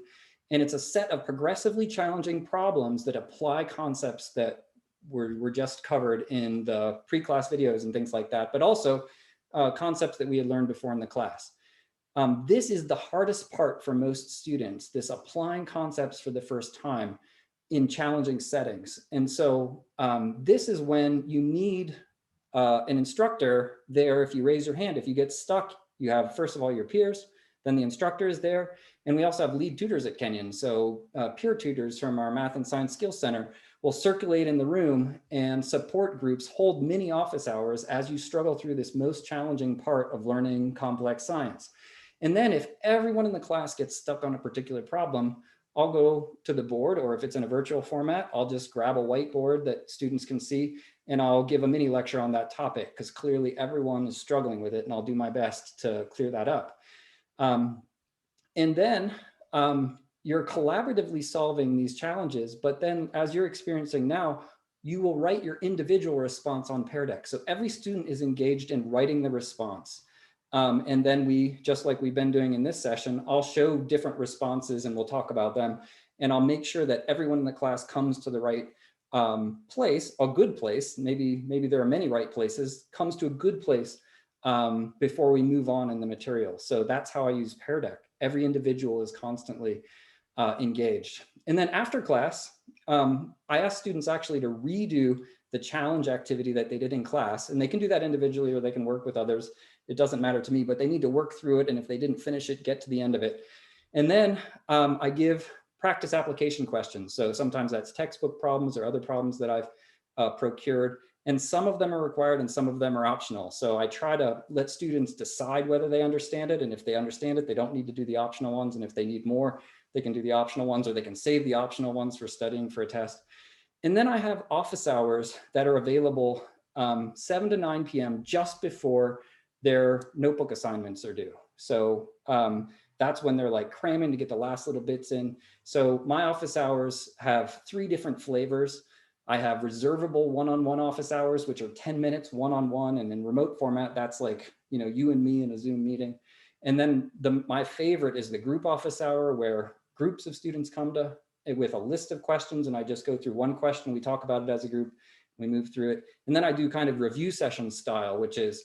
S1: and it's a set of progressively challenging problems that apply concepts that were just covered in the pre-class videos and things like that, but also concepts that we had learned before in the class. This is the hardest part for most students, this applying concepts for the first time in challenging settings. And so this is when you need an instructor there. If you raise your hand, if you get stuck, you have, first of all, your peers then the instructor is there. And we also have lead tutors at Kenyon. So peer tutors from our Math and Science Skills Center will circulate in the room, and support groups hold mini office hours as you struggle through this most challenging part of learning complex science. And then if everyone in the class gets stuck on a particular problem, I'll go to the board, or if it's in a virtual format, I'll just grab a whiteboard that students can see, and I'll give a mini lecture on that topic, because clearly everyone is struggling with it, and I'll do my best to clear that up. And then you're collaboratively solving these challenges, but then as you're experiencing now, you will write your individual response on Pear Deck. So every student is engaged in writing the response. And then we, just like we've been doing in this session, I'll show different responses and we'll talk about them. And I'll make sure that everyone in the class comes to the right place, a good place. Maybe there are many right places, comes to a good place before we move on in the material. So that's how I use Pear Deck. Every individual is constantly engaged. And then after class, I ask students actually to redo the challenge activity that they did in class, and they can do that individually or they can work with others. It doesn't matter to me, but they need to work through it. And if they didn't finish it, get to the end of it. And then I give practice application questions. So sometimes that's textbook problems or other problems that I've procured. And some of them are required and some of them are optional. So I try to let students decide whether they understand it. And if they understand it, they don't need to do the optional ones. And if they need more, they can do the optional ones, or they can save the optional ones for studying for a test. And then I have office hours that are available 7 to 9 p.m. just before their notebook assignments are due. So that's when they're like cramming to get the last little bits in. So my office hours have 3 different flavors. I have reservable one-on-one office hours, which are 10 minutes one-on-one, and in remote format, that's like, you know, you and me in a Zoom meeting. And then my favorite is the group office hour, where groups of students come to with a list of questions, and I just go through one question, we talk about it as a group, we move through it. And then I do kind of review session style, which is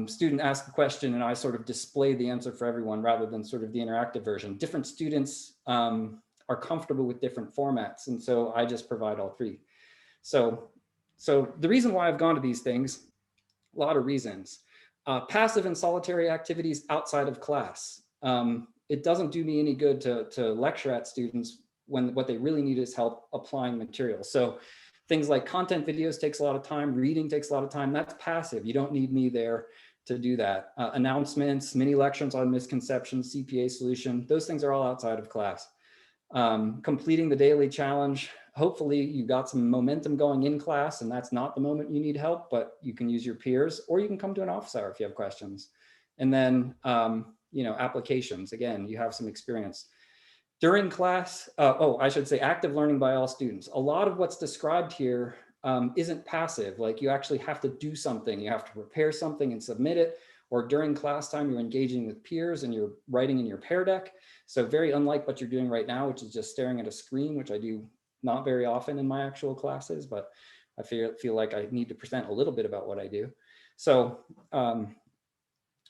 S1: student asks a question and I sort of display the answer for everyone rather than sort of the interactive version. Different students are comfortable with different formats, and so I just provide all 3. So the reason why I've gone to these things, a lot of reasons. Passive and solitary activities outside of class. It doesn't do me any good to lecture at students when what they really need is help applying material. So things like content videos takes a lot of time, reading takes a lot of time, that's passive. You don't need me there to do that. Announcements, mini lectures on misconceptions, CPA solution, those things are all outside of class. Completing the daily challenge. Hopefully you got some momentum going in class, and that's not the moment you need help, but you can use your peers, or you can come to an office hour if you have questions. And then, you know, applications, again, you have some experience. During class, I should say active learning by all students. A lot of what's described here isn't passive, like you actually have to do something. You have to prepare something and submit it, or during class time, you're engaging with peers and you're writing in your Pear Deck. So very unlike what you're doing right now, which is just staring at a screen, which I do not very often in my actual classes, but I feel like I need to present a little bit about what I do. So,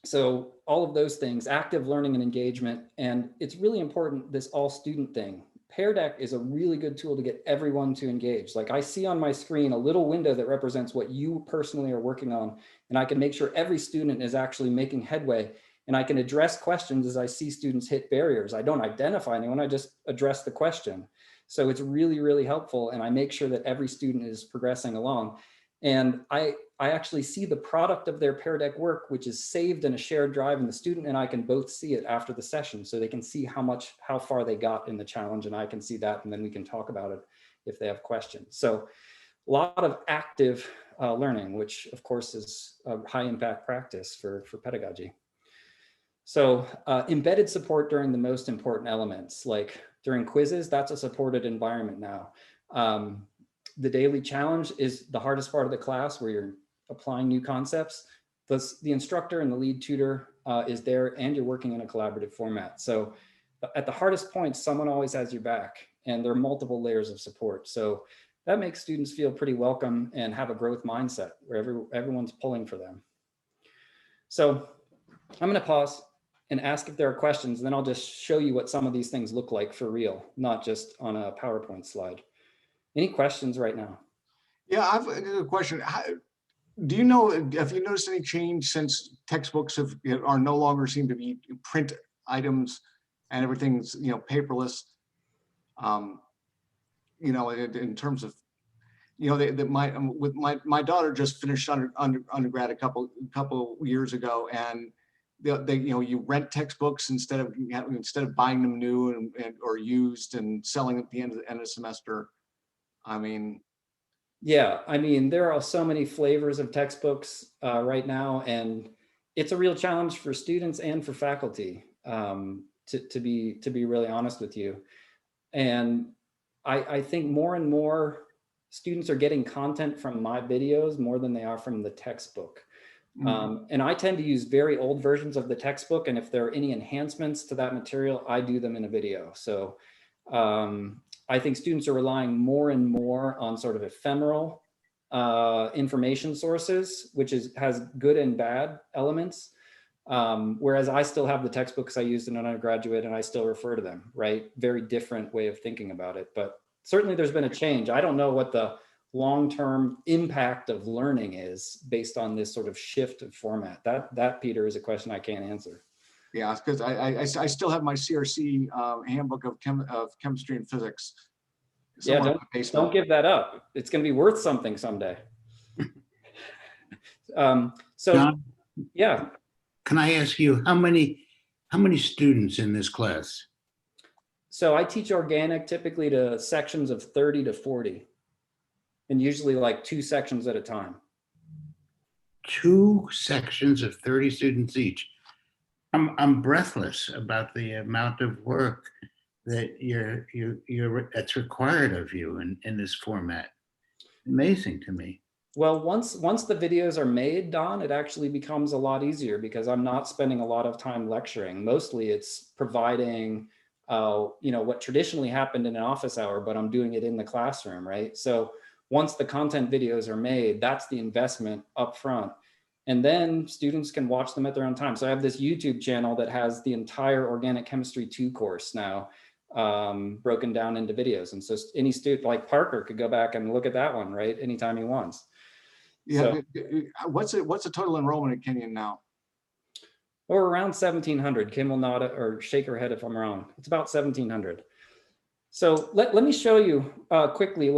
S1: so all of those things, active learning and engagement, and it's really important, this all student thing. Pear Deck is a really good tool to get everyone to engage. Like I see on my screen a little window that represents what you personally are working on, and I can make sure every student is actually making headway, and I can address questions as I see students hit barriers. I don't identify anyone, I just address the question. So it's really, really helpful, and I make sure that every student is progressing along. And I actually see the product of their Pear Deck work, which is saved in a shared drive, and the student and I can both see it after the session, so they can see how far they got in the challenge, and I can see that, and then we can talk about it if they have questions. So a lot of active learning, which of course is a high impact practice for pedagogy. So embedded support during the most important elements, like during quizzes, that's a supported environment now. The daily challenge is the hardest part of the class, where you're applying new concepts. The instructor and the lead tutor is there, and you're working in a collaborative format. So at the hardest points, someone always has your back, and there are multiple layers of support. So that makes students feel pretty welcome and have a growth mindset where everyone's pulling for them. So I'm going to pause and ask if there are questions, and then I'll just show you what some of these things look like for real, not just on a PowerPoint slide. Any questions right now?
S6: Yeah, I've a question. Do you know, have you noticed any change since textbooks are no longer seem to be print items and everything's, paperless? In terms of, my daughter just finished undergrad a couple years ago, and you rent textbooks instead of buying them new or used and selling at the end of the semester. I mean,
S1: yeah, I mean, there are so many flavors of textbooks right now, and it's a real challenge for students and for faculty, to be really honest with you. And I think more and more students are getting content from my videos more than they are from the textbook. And I tend to use very old versions of the textbook, and if there are any enhancements to that material, I do them in a video. So I think students are relying more and more on sort of ephemeral information sources, which has good and bad elements. Whereas I still have the textbooks I used in an undergraduate and I still refer to them, right? Very different way of thinking about it. But certainly there's been a change. I don't know what the long-term impact of learning is based on this sort of shift of format. That Peter, is a question I can't answer.
S6: Yeah, because I still have my CRC handbook of chemistry and physics.
S1: Yeah, don't give that up. It's going to be worth something someday.
S9: John,
S1: yeah.
S9: Can I ask you how many students in this class?
S1: So I teach organic typically to sections of 30 to 40, and usually like 2 sections at a time.
S9: 2 sections of 30 students each. I'm breathless about the amount of work that that's required of you in this format. Amazing to me.
S1: Well, once the videos are made, Don, it actually becomes a lot easier because I'm not spending a lot of time lecturing. Mostly it's providing, what traditionally happened in an office hour, but I'm doing it in the classroom, right? So once the content videos are made, that's the investment up front. And then students can watch them at their own time. So I have this YouTube channel that has the entire Organic Chemistry 2 course now broken down into videos. And so any student like Parker could go back and look at that one, right? Anytime he wants.
S6: Yeah. So, what's the total enrollment at Kenyon now?
S1: Or around 1,700. Kim will nod or shake her head if I'm wrong. It's about 1,700. So let me show you quickly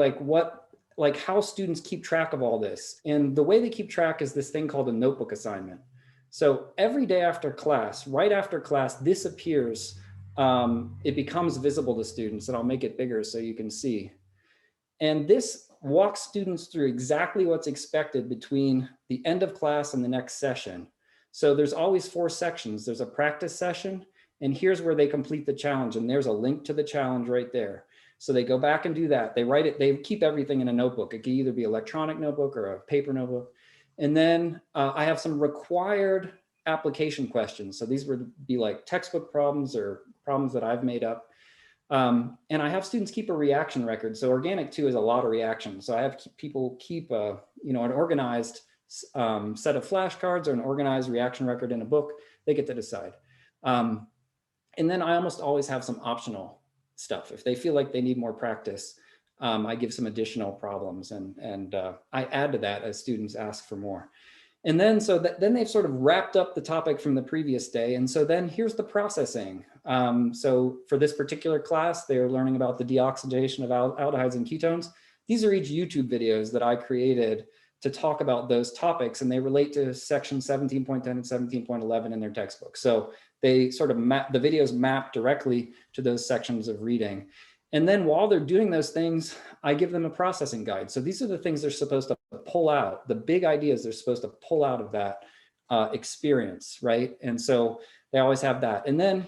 S1: how students keep track of all this. And the way they keep track is this thing called a notebook assignment. So every day after class, right after class, this appears, it becomes visible to students, and I'll make it bigger so you can see. And this walks students through exactly what's expected between the end of class and the next session. So there's always 4 sections. There's a practice session, and here's where they complete the challenge. And there's a link to the challenge right there. So they go back and do that. They write it, they keep everything in a notebook. It can either be electronic notebook or a paper notebook. And then I have some required application questions. So these would be like textbook problems or problems that I've made up. And I have students keep a reaction record. So organic 2 is a lot of reactions. So I have people keep an organized set of flashcards or an organized reaction record in a book. They get to decide. And then I almost always have some optional stuff. If they feel like they need more practice, I give some additional problems and I add to that as students ask for more. And then then they've sort of wrapped up the topic from the previous day. And so then here's the processing. So for this particular class, they're learning about the deoxidation of aldehydes and ketones. These are each YouTube videos that I created to talk about those topics, and they relate to section 17.10 and 17.11 in their textbook. So they sort of the videos map directly to those sections of reading. And then while they're doing those things, I give them a processing guide. So these are the things they're supposed to pull out, the big ideas they're supposed to pull out of that experience, right? And so they always have that. And then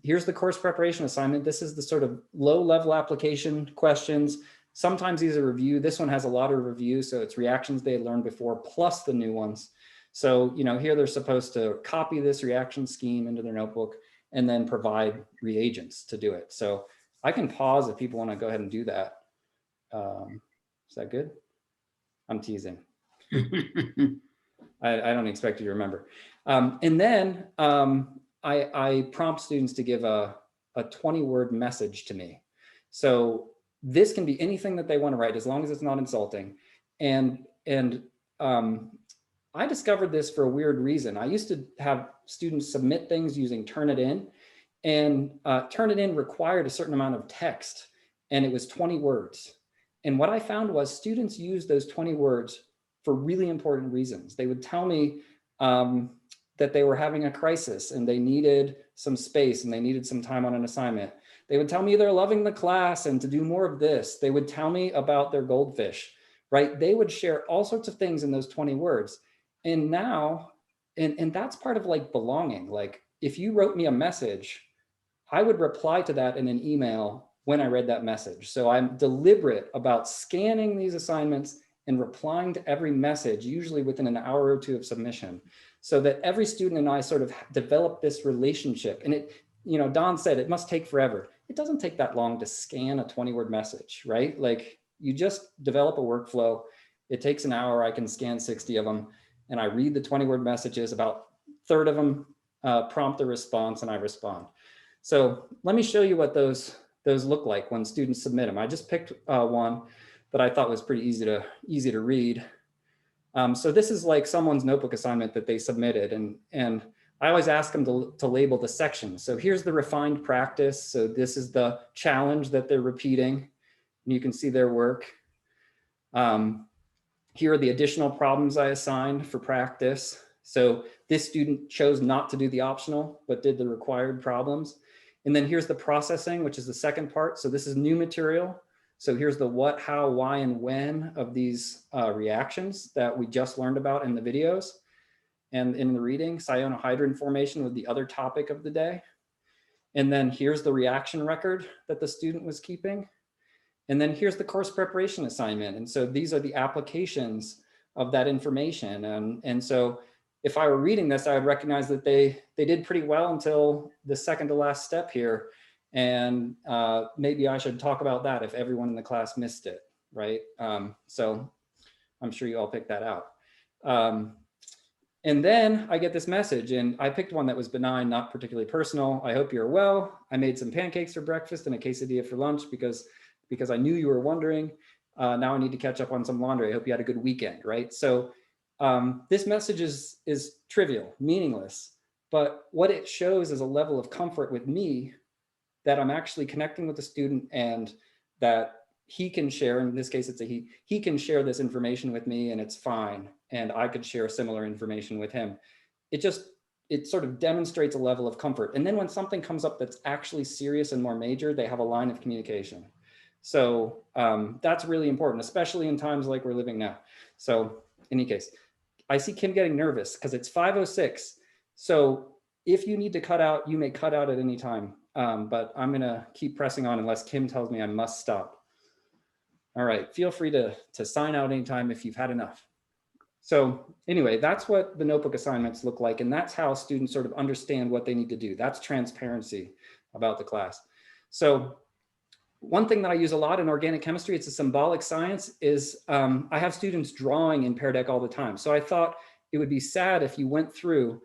S1: here's the course preparation assignment. This is the sort of low-level application questions. Sometimes these are review. This one has a lot of review, so it's reactions they learned before plus the new ones. So, here they're supposed to copy this reaction scheme into their notebook and then provide reagents to do it. So I can pause if people want to go ahead and do that. Is that good? I'm teasing. I don't expect you to remember. And then I prompt students to give a 20-word message to me. So this can be anything that they want to write as long as it's not insulting. And I discovered this for a weird reason. I used to have students submit things using Turnitin, and Turnitin required a certain amount of text, and it was 20 words. And what I found was students used those 20 words for really important reasons. They would tell me that they were having a crisis and they needed some space and they needed some time on an assignment. They would tell me they're loving the class and to do more of this. They would tell me about their goldfish, right? They would share all sorts of things in those 20 words. And now, and that's part of like belonging. Like if you wrote me a message, I would reply to that in an email when I read that message. So I'm deliberate about scanning these assignments and replying to every message, usually within an hour or two of submission, so that every student and I sort of develop this relationship. And it, you know, Don said it must take forever. It doesn't take that long to scan a 20-word message, right? Like you just develop a workflow. It takes an hour, I can scan 60 of them, and I read the 20-word messages, about a third of them prompt a response, and I respond. So let me show you what those look like when students submit them. I just picked one that I thought was pretty easy to read. So this is like someone's notebook assignment that they submitted, and I always ask them to label the sections. So here's the refined practice. So this is the challenge that they're repeating, and you can see their work. Here are the additional problems I assigned for practice. So this student chose not to do the optional, but did the required problems. And then here's the processing, which is the second part. So this is new material. So here's the what, how, why, and when of these reactions that we just learned about in the videos and in the reading. Cyanohydrin formation was the other topic of the day. And then here's the reaction record that the student was keeping. And then here's the course preparation assignment. And so these are the applications of that information. And so if I were reading this, I would recognize that they did pretty well until the second to last step here. And maybe I should talk about that if everyone in the class missed it, right? So I'm sure you all picked that out. And then I get this message, and I picked one that was benign, not particularly personal. I hope you're well. I made some pancakes for breakfast and a quesadilla for lunch because I knew you were wondering. Now I need to catch up on some laundry. I hope you had a good weekend, right? So this message is trivial, meaningless, but what it shows is a level of comfort with me that I'm actually connecting with the student and that he can share, in this case it's a he can share this information with me and it's fine. And I could share similar information with him. It sort of demonstrates a level of comfort. And then when something comes up that's actually serious and more major, they have a line of communication. So that's really important, especially in times like we're living now. So in any case, I see Kim getting nervous because it's 5:06. So if you need to cut out, you may cut out at any time. But I'm gonna keep pressing on unless Kim tells me I must stop. All right, feel free to sign out anytime if you've had enough. So anyway, that's what the notebook assignments look like. And that's how students sort of understand what they need to do. That's transparency about the class. So one thing that I use a lot in organic chemistry, it's a symbolic science, is I have students drawing in Pear Deck all the time. So I thought it would be sad if you went through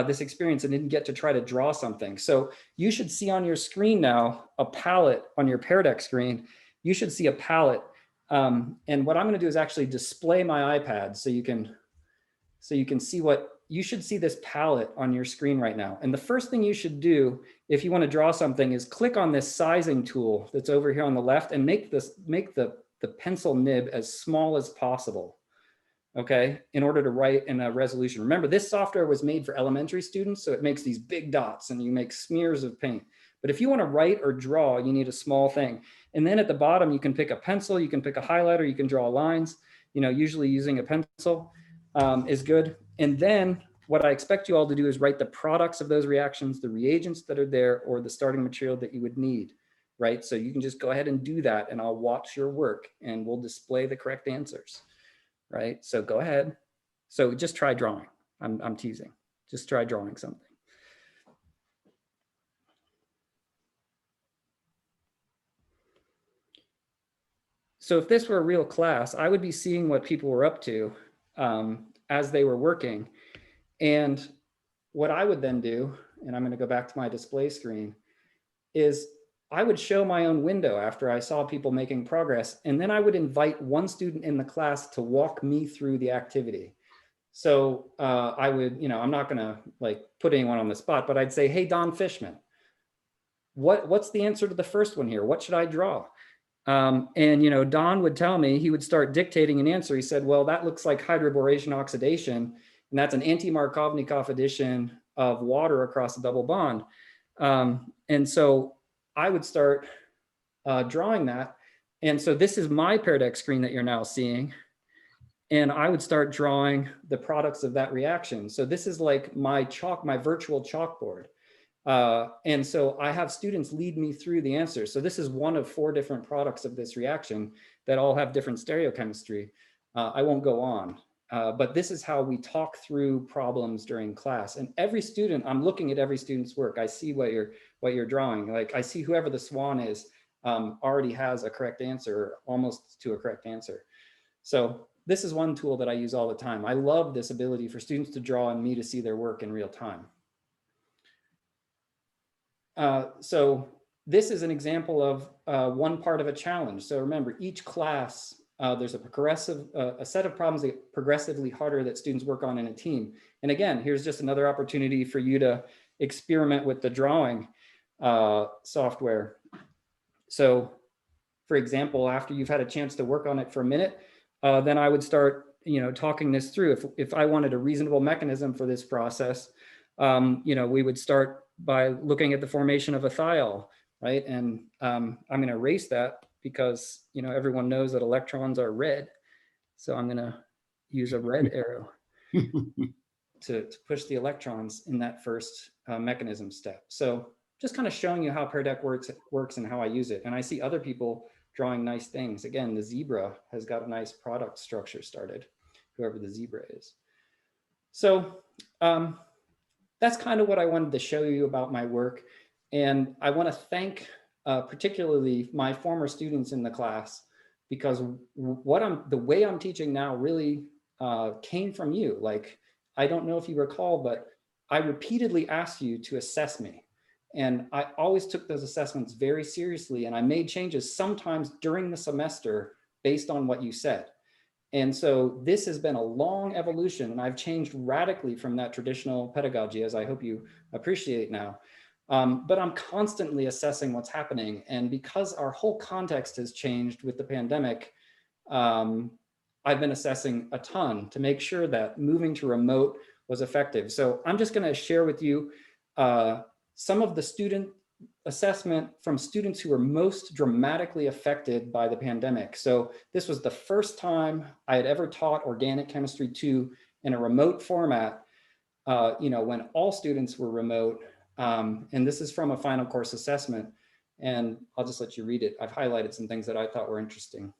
S1: this experience and didn't get to try to draw something. So you should see on your screen now a palette on your Pear Deck screen. You should see a palette. And what I'm going to do is actually display my iPad so you can see what you should see this palette on your screen right now. And the first thing you should do if you want to draw something is click on this sizing tool that's over here on the left and make the pencil nib as small as possible. Okay, in order to write in a resolution. Remember, this software was made for elementary students, so it makes these big dots and you make smears of paint. But if you want to write or draw, you need a small thing. And then at the bottom, you can pick a pencil, you can pick a highlighter, you can draw lines. You know, usually using a pencil is good. And then what I expect you all to do is write the products of those reactions, the reagents that are there, or the starting material that you would need, right? So you can just go ahead and do that, and I'll watch your work and we'll display the correct answers, right? So go ahead. So just try drawing. I'm teasing. Just try drawing something. So if this were a real class, I would be seeing what people were up to as they were working. And what I would then do, and I'm going to go back to my display screen, is I would show my own window after I saw people making progress. And then I would invite one student in the class to walk me through the activity. So I would, I'm not gonna like put anyone on the spot, but I'd say, hey, Don Fishman, what's the answer to the first one here? What should I draw? And Don would tell me, he would start dictating an answer. He said, well, that looks like hydroboration oxidation, and that's an anti-Markovnikov addition of water across a double bond. And so I would start drawing that. And so this is my Pear Deck screen that you're now seeing. And I would start drawing the products of that reaction. So this is like my virtual chalkboard. And so I have students lead me through the answers. So this is one of 4 different products of this reaction that all have different stereochemistry. I won't go on, but this is how we talk through problems during class. And every student, I'm looking at every student's work. I see what you're drawing. Like I see whoever the swan is already has a correct answer, almost to a correct answer. So this is one tool that I use all the time. I love this ability for students to draw and me to see their work in real time. So this is an example of one part of a challenge. So remember, each class, there's a set of problems that get progressively harder that students work on in a team. And again, here's just another opportunity for you to experiment with the drawing software. So for example, after you've had a chance to work on it for a minute, then I would start, talking this through. If I wanted a reasonable mechanism for this process, we would start by looking at the formation of a thiol, right? And I'm going to erase that because, everyone knows that electrons are red. So I'm going to use a red arrow to push the electrons in that first mechanism step. So just kind of showing you how Pear Deck works and how I use it. And I see other people drawing nice things. Again, the zebra has got a nice product structure started, whoever the zebra is. So that's kind of what I wanted to show you about my work. And I want to thank particularly my former students in the class, because the way I'm teaching now really came from you. Like, I don't know if you recall, but I repeatedly asked you to assess me. And I always took those assessments very seriously. And I made changes sometimes during the semester based on what you said. And so this has been a long evolution, and I've changed radically from that traditional pedagogy, as I hope you appreciate now. But I'm constantly assessing what's happening. And because our whole context has changed with the pandemic, I've been assessing a ton to make sure that moving to remote was effective. So I'm just going to share with you some of the student assessment from students who were most dramatically affected by the pandemic. So this was the first time I had ever taught organic chemistry 2 in a remote format, when all students were remote. And this is from a final course assessment. And I'll just let you read it. I've highlighted some things that I thought were interesting.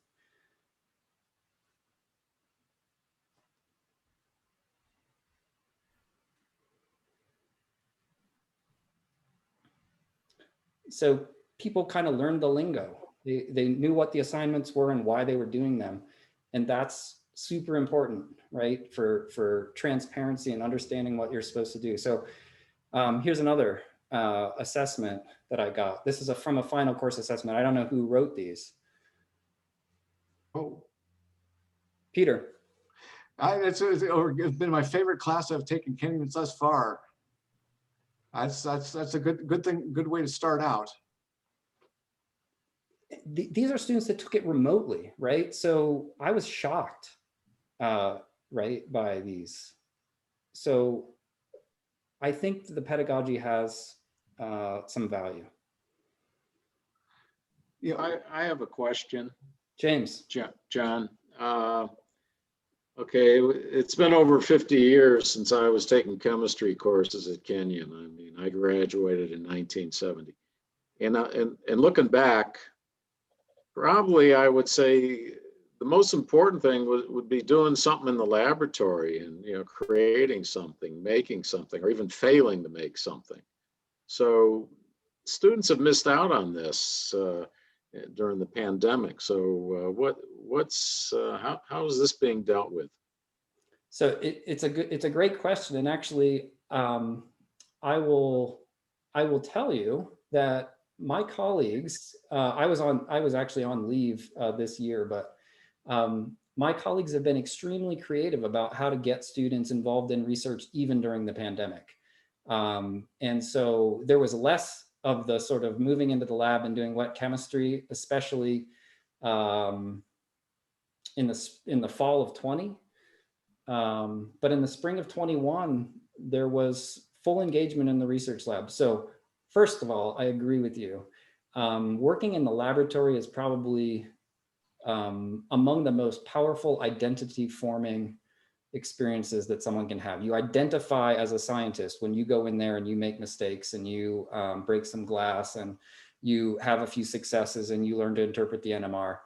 S1: So people kind of learned the lingo. They knew what the assignments were and why they were doing them. And that's super important, right? For transparency and understanding what you're supposed to do. So here's another assessment that I got. This is from a final course assessment. I don't know who wrote these.
S6: Oh,
S1: Peter.
S6: It's been my favorite class I've taken Kenyon thus far. That's a good thing, good way to start out.
S1: These are students that took it remotely, right? So I was shocked, right, by these. So I think the pedagogy has some value.
S10: Yeah, I have a question.
S1: James.
S10: John. Okay, it's been over 50 years since I was taking chemistry courses at Kenyon. I mean, I graduated in 1970. And looking back, probably I would say the most important thing would be doing something in the laboratory and, creating something, making something, or even failing to make something. So students have missed out on this during the pandemic. So how is this being dealt with?
S1: So it's a great question, and actually, I will tell you that my colleagues, I was actually on leave this year, but my colleagues have been extremely creative about how to get students involved in research even during the pandemic. And so there was less of the sort of moving into the lab and doing wet chemistry, especially in the fall of 20. But in the spring of 21, there was full engagement in the research lab. So first of all, I agree with you. Working in the laboratory is probably among the most powerful identity forming experiences that someone can have. You identify as a scientist when you go in there and you make mistakes and you break some glass and you have a few successes and you learn to interpret the NMR.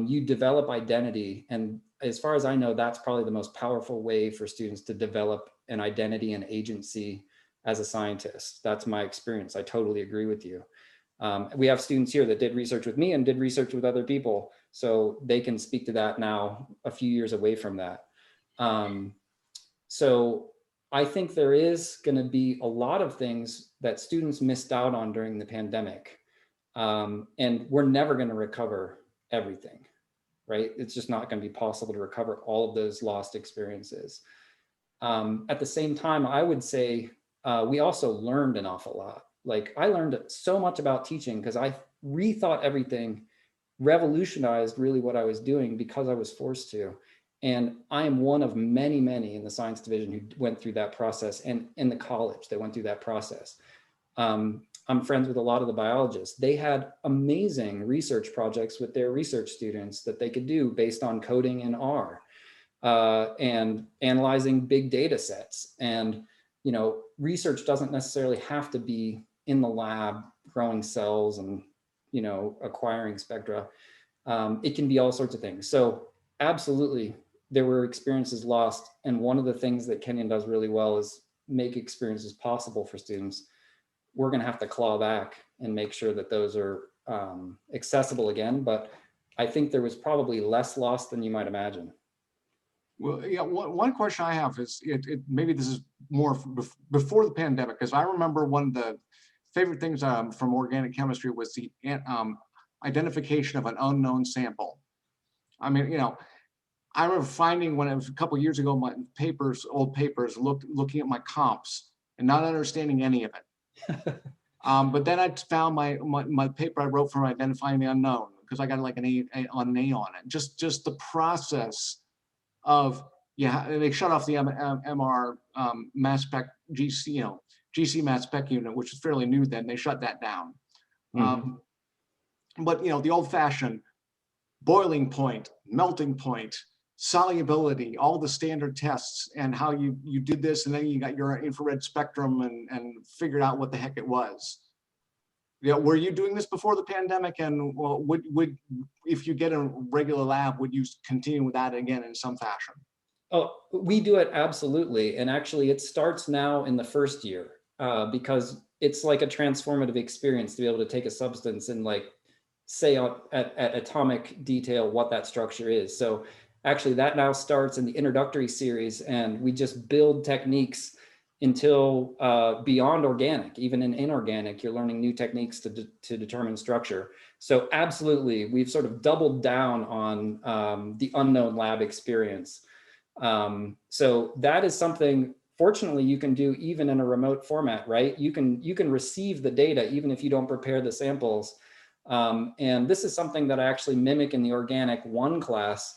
S1: You develop identity. And as far as I know, that's probably the most powerful way for students to develop an identity and agency as a scientist. That's my experience. I totally agree with you. We have students here that did research with me and did research with other people. So they can speak to that now, a few years away from that. So I think there is going to be a lot of things that students missed out on during the pandemic. And we're never going to recover everything, right? It's just not going to be possible to recover all of those lost experiences. At the same time, I would say we also learned an awful lot. Like I learned so much about teaching because I rethought everything, revolutionized really what I was doing because I was forced to. And I am one of many, many in the science division who went through that process, and in the college that went through that process. I'm friends with a lot of the biologists. They had amazing research projects with their research students that they could do based on coding in R and analyzing big data sets. And, you know, research doesn't necessarily have to be in the lab growing cells and, you know, acquiring spectra. It can be all sorts of things. So absolutely, there were experiences lost. And one of the things that Kenyon does really well is make experiences possible for students. We're going to have to claw back and make sure that those are accessible again. But I think there was probably less lost than you might imagine.
S6: Well, yeah, one question I have is, maybe this is more before the pandemic, because I remember one of the favorite things from organic chemistry was the identification of an unknown sample. I mean, you know, I remember finding when it was a couple of years ago, my papers, old papers, looking at my comps and not understanding any of it. But then I found my paper I wrote for identifying the unknown, because I got like an A on it. Just the process of, yeah, they shut off the MR mass spec GC, you know, GC mass spec unit, which is fairly new then. They shut that down. But you know, the old-fashioned boiling point, melting point, solubility, all the standard tests, and how you did this, and then you got your infrared spectrum and figured out what the heck it was. Yeah, were you doing this before the pandemic? And well, would if you get a regular lab, would you continue with that again in some fashion?
S1: Oh, we do it absolutely, and actually, it starts now in the first year because it's like a transformative experience to be able to take a substance and like say at atomic detail what that structure is. So actually that now starts in the introductory series, and we just build techniques until beyond organic. Even in inorganic, you're learning new techniques to determine structure. So absolutely, we've sort of doubled down on the unknown lab experience. So that is something, fortunately, you can do even in a remote format, right? You can receive the data even if you don't prepare the samples. And this is something that I actually mimic in the Organic 1 class,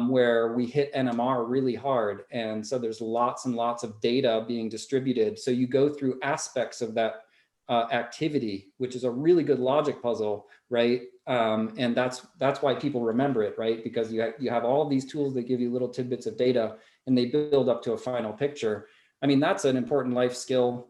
S1: where we hit NMR really hard. And so there's lots and lots of data being distributed. So you go through aspects of that activity, which is a really good logic puzzle, right? And that's why people remember it, right? Because you have all of these tools that give you little tidbits of data, and they build up to a final picture. I mean, that's an important life skill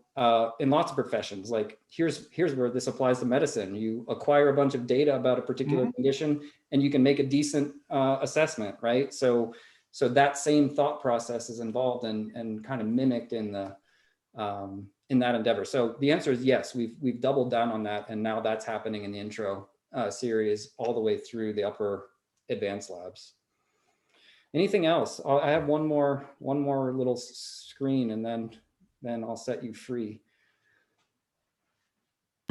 S1: in lots of professions. Like here's where this applies to medicine. You acquire a bunch of data about a particular condition, and you can make a decent assessment, right? So that same thought process is involved and kind of mimicked in the in that endeavor. So the answer is yes, we've doubled down on that, and now that's happening in the intro series all the way through the upper advanced labs. Anything else? I have one more little screen, and then I'll set you free.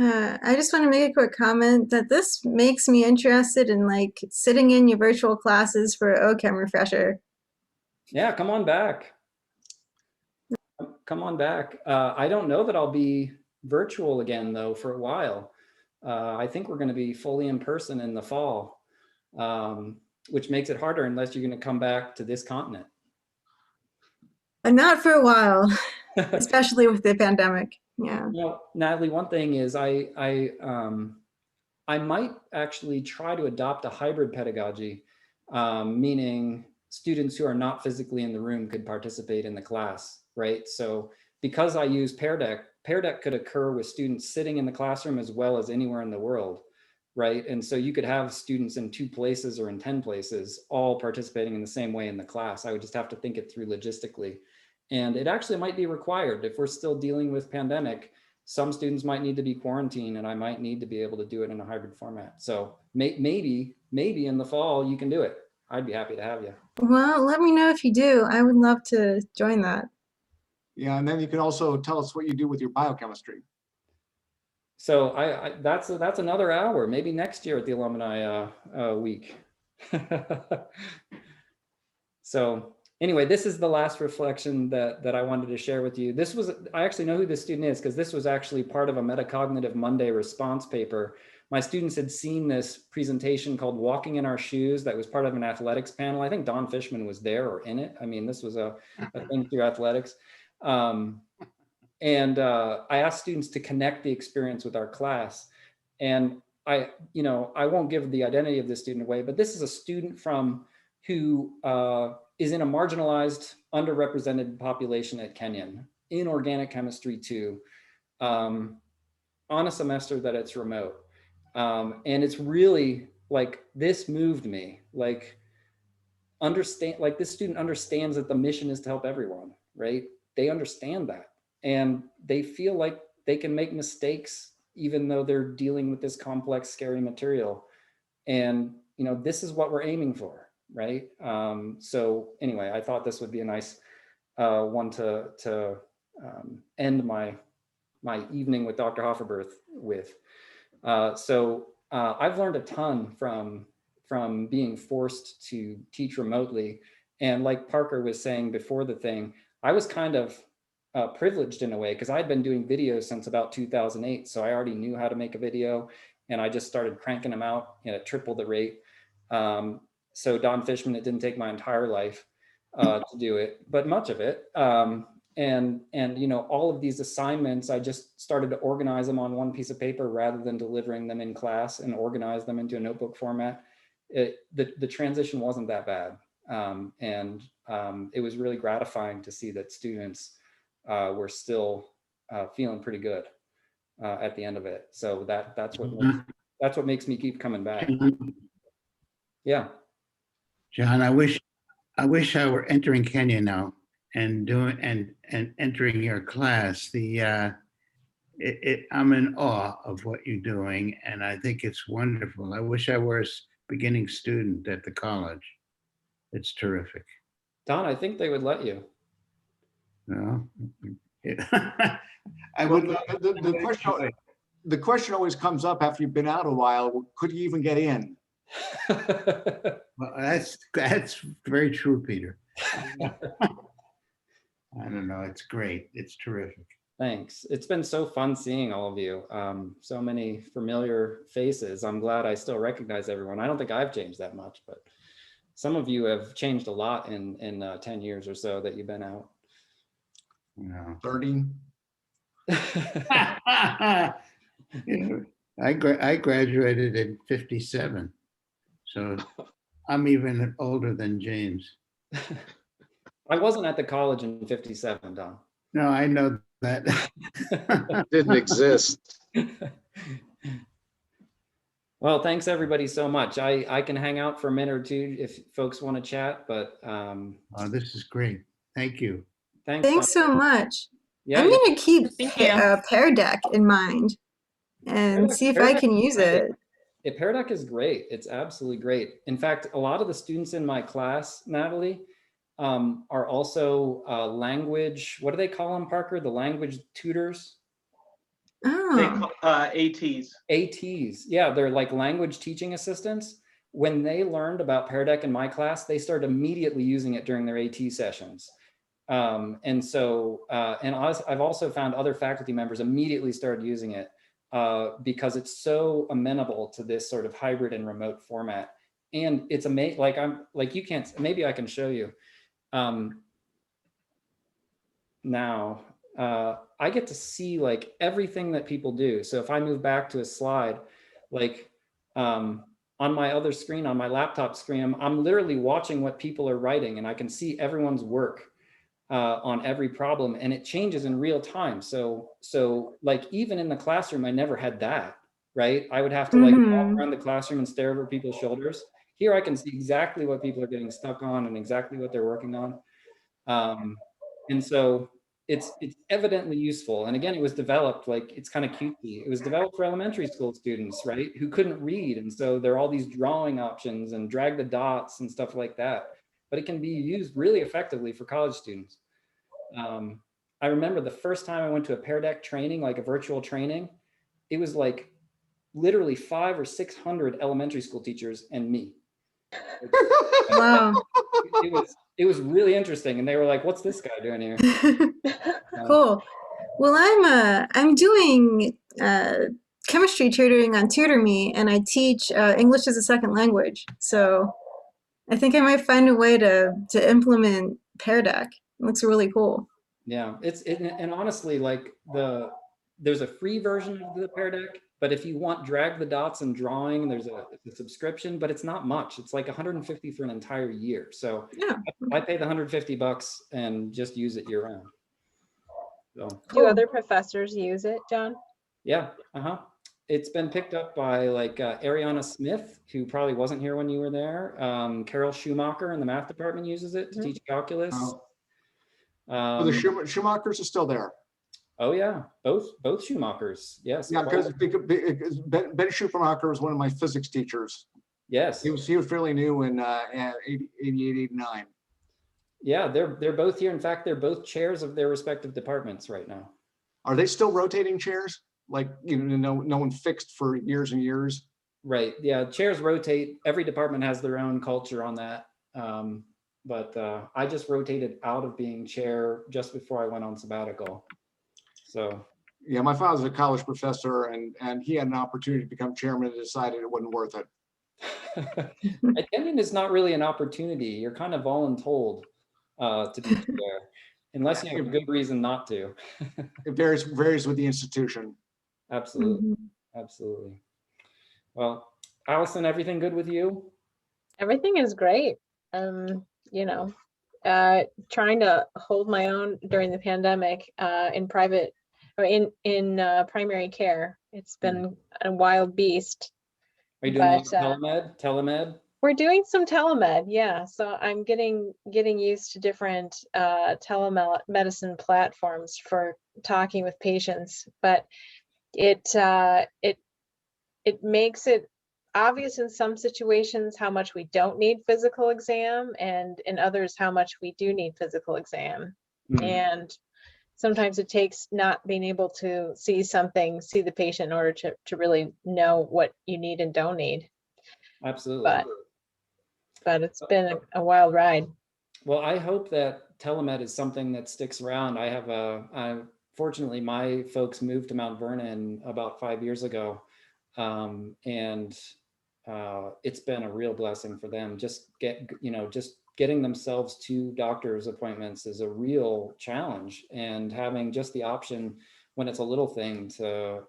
S8: I just want to make a quick comment that this makes me interested in like sitting in your virtual classes for OChem refresher.
S1: Yeah, come on back. Come on back. I don't know that I'll be virtual again though for a while. I think we're going to be fully in person in the fall, which makes it harder unless you're going to come back to this continent.
S8: Not for a while, especially with the pandemic. Yeah.
S1: Well, Natalie, one thing is I might actually try to adopt a hybrid pedagogy, meaning students who are not physically in the room could participate in the class, right? So because I use Pear Deck could occur with students sitting in the classroom as well as anywhere in the world, right? And so you could have students in 2 places or in 10 places all participating in the same way in the class. I would just have to think it through logistically. And it actually might be required if we're still dealing with pandemic. Some students might need to be quarantined and I might need to be able to do it in a hybrid format. So maybe in the fall you can do it. I'd be happy to have you.
S8: Well, let me know if you do. I would love to join that.
S6: Yeah, and then you can also tell us what you do with your biochemistry.
S1: So that's another hour, maybe next year at the alumni week. So anyway, this is the last reflection that I wanted to share with you. This was, I actually know who this student is because this was actually part of a Metacognitive Monday response paper. My students had seen this presentation called Walking in Our Shoes that was part of an athletics panel. I think Don Fishman was there or in it. I mean, this was a thing through athletics. I asked students to connect the experience with our class. And I won't give the identity of this student away, but this is a student who is in a marginalized, underrepresented population at Kenyon, in organic chemistry too, on a semester that it's remote. And it's really like, this moved me, like this student understands that the mission is to help everyone, right? They understand that. And they feel like they can make mistakes, even though they're dealing with this complex, scary material. And, this is what we're aiming for, right? So anyway, I thought this would be a nice one to end my evening with Dr. Hofferberth with. I've learned a ton from being forced to teach remotely. And like Parker was saying before the thing, I was kind of privileged in a way because I'd been doing videos since about 2008. So I already knew how to make a video and I just started cranking them out at triple the rate. So Don Fishman, it didn't take my entire life to do it, but much of it. And all of these assignments, I just started to organize them on one piece of paper rather than delivering them in class and organize them into a notebook format. The transition wasn't that bad. It was really gratifying to see that students were still feeling pretty good at the end of it. So that's what makes me keep coming back. Yeah.
S9: John, I wish I were entering Kenya now and entering your class. I'm in awe of what you're doing, and I think it's wonderful. I wish I were a beginning student at the college. It's terrific.
S1: Don, I think they would let you.
S9: No.
S6: The question always comes up after you've been out a while. Could you even get in?
S9: Well, that's very true, Peter. I don't know. It's great. It's terrific.
S1: Thanks. It's been so fun seeing all of you. So many familiar faces. I'm glad I still recognize everyone. I don't think I've changed that much, but some of you have changed a lot in 10 years or so that you've been out.
S9: No.
S6: 30.
S9: I graduated in 57. So I'm even older than James.
S1: I wasn't at the college in 57, Don.
S9: No, I know that.
S10: Didn't exist.
S1: Well, thanks everybody so much. I can hang out for a minute or two if folks want to chat, but
S9: oh, this is great. Thank you.
S8: Thanks so much.
S1: Yeah,
S8: I'm going to keep Pear Deck in mind and see if I can use it.
S1: Pear Deck is great. It's absolutely great. In fact, a lot of the students in my class, Natalie, are also language, what do they call them, Parker? The language tutors?
S8: Oh.
S11: ATs.
S1: ATs, yeah, they're like language teaching assistants. When they learned about Pear Deck in my class, they started immediately using it during their AT sessions. And so, and I've also found other faculty members immediately started using it because it's so amenable to this sort of hybrid and remote format. And it's amazing, like you can't, maybe I can show you. Now, I get to see like everything that people do. So if I move back to a slide, like on my other screen, on my laptop screen, I'm literally watching what people are writing, and I can see everyone's work on every problem, and it changes in real time. So like even in the classroom, I never had that, right? I would have to like walk around the classroom and stare over people's shoulders. Here I can see exactly what people are getting stuck on and exactly what they're working on. And so it's evidently useful. And again, it was developed, like, it's kind of cutesy. It was developed for elementary school students, right? Who couldn't read. And so there are all these drawing options and drag the dots and stuff like that. But it can be used really effectively for college students. I remember the first time I went to a Pear Deck training, like a virtual training, it was like literally 500 or 600 elementary school teachers and me.
S8: Wow.
S1: It was really interesting, and they were like, "What's this guy doing here?"
S8: Cool. Well, I'm doing chemistry tutoring on TutorMe, and I teach English as a second language. So I think I might find a way to implement Pear Deck. It looks really cool.
S1: Yeah, and honestly, like there's a free version of the Pear Deck, but if you want drag the dots and drawing, there's a subscription, but it's not much. It's like $150 for an entire year. So yeah, I pay the $150 and just use it year round. So
S5: do other professors use it, John?
S1: Yeah, it's been picked up by like Ariana Smith, who probably wasn't here when you were there. Carol Schumacher in the math department uses it to teach calculus.
S6: So the Schumachers are still there.
S1: Oh yeah, both Schumachers. Yes.
S6: Yeah, because Ben Schumacher was one of my physics teachers.
S1: Yes.
S6: He was fairly new in 88, 89.
S1: Yeah, they're both here. In fact, they're both chairs of their respective departments right now.
S6: Are they still rotating chairs? Like, no one fixed for years and years?
S1: Right. Yeah, chairs rotate. Every department has their own culture on that. But I just rotated out of being chair just before I went on sabbatical. So
S6: yeah, my father's a college professor, and he had an opportunity to become chairman and decided it wasn't worth it.
S1: Attending is not really an opportunity. You're kind of voluntold to be chair, unless you have a good reason not to.
S6: It varies with the institution.
S1: Absolutely, absolutely. Well, Allison, everything good with you?
S5: Everything is great. Trying to hold my own during the pandemic in private or in primary care. It's been a wild beast.
S1: Are you doing telemed?
S5: We're doing some telemed, yeah. So I'm getting used to different telemedicine platforms for talking with patients, but it makes it obvious in some situations how much we don't need physical exam, and in others how much we do need physical exam. And sometimes it takes not being able to see the patient in order to really know what you need and don't need.
S1: Absolutely.
S5: But it's been a wild ride.
S1: Well, I hope that telemed is something that sticks around. Fortunately, my folks moved to Mount Vernon about 5 years ago. And it's been a real blessing for them. Just getting themselves to doctor's appointments is a real challenge, and having just the option when it's a little thing to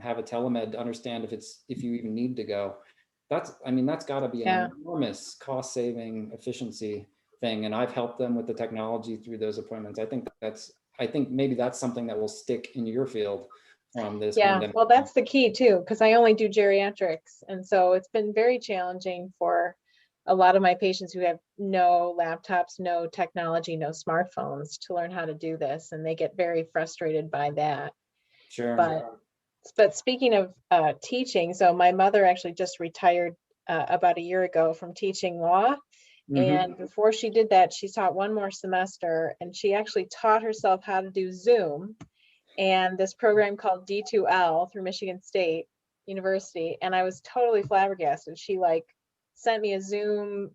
S1: have a telemed to understand if you even need to go. That's got to be an enormous cost saving efficiency thing. And I've helped them with the technology through those appointments. I think maybe that's something that will stick in your field. This pandemic.
S5: Well, that's the key too, because I only do geriatrics, and so it's been very challenging for a lot of my patients who have no laptops, no technology, no smartphones to learn how to do this, and they get very frustrated by that.
S1: Sure.
S5: But speaking of teaching, so my mother actually just retired about a year ago from teaching law. And before she did that, she taught one more semester, and she actually taught herself how to do Zoom. and this program called D2L through Michigan State University. And I was totally flabbergasted. She like sent me a Zoom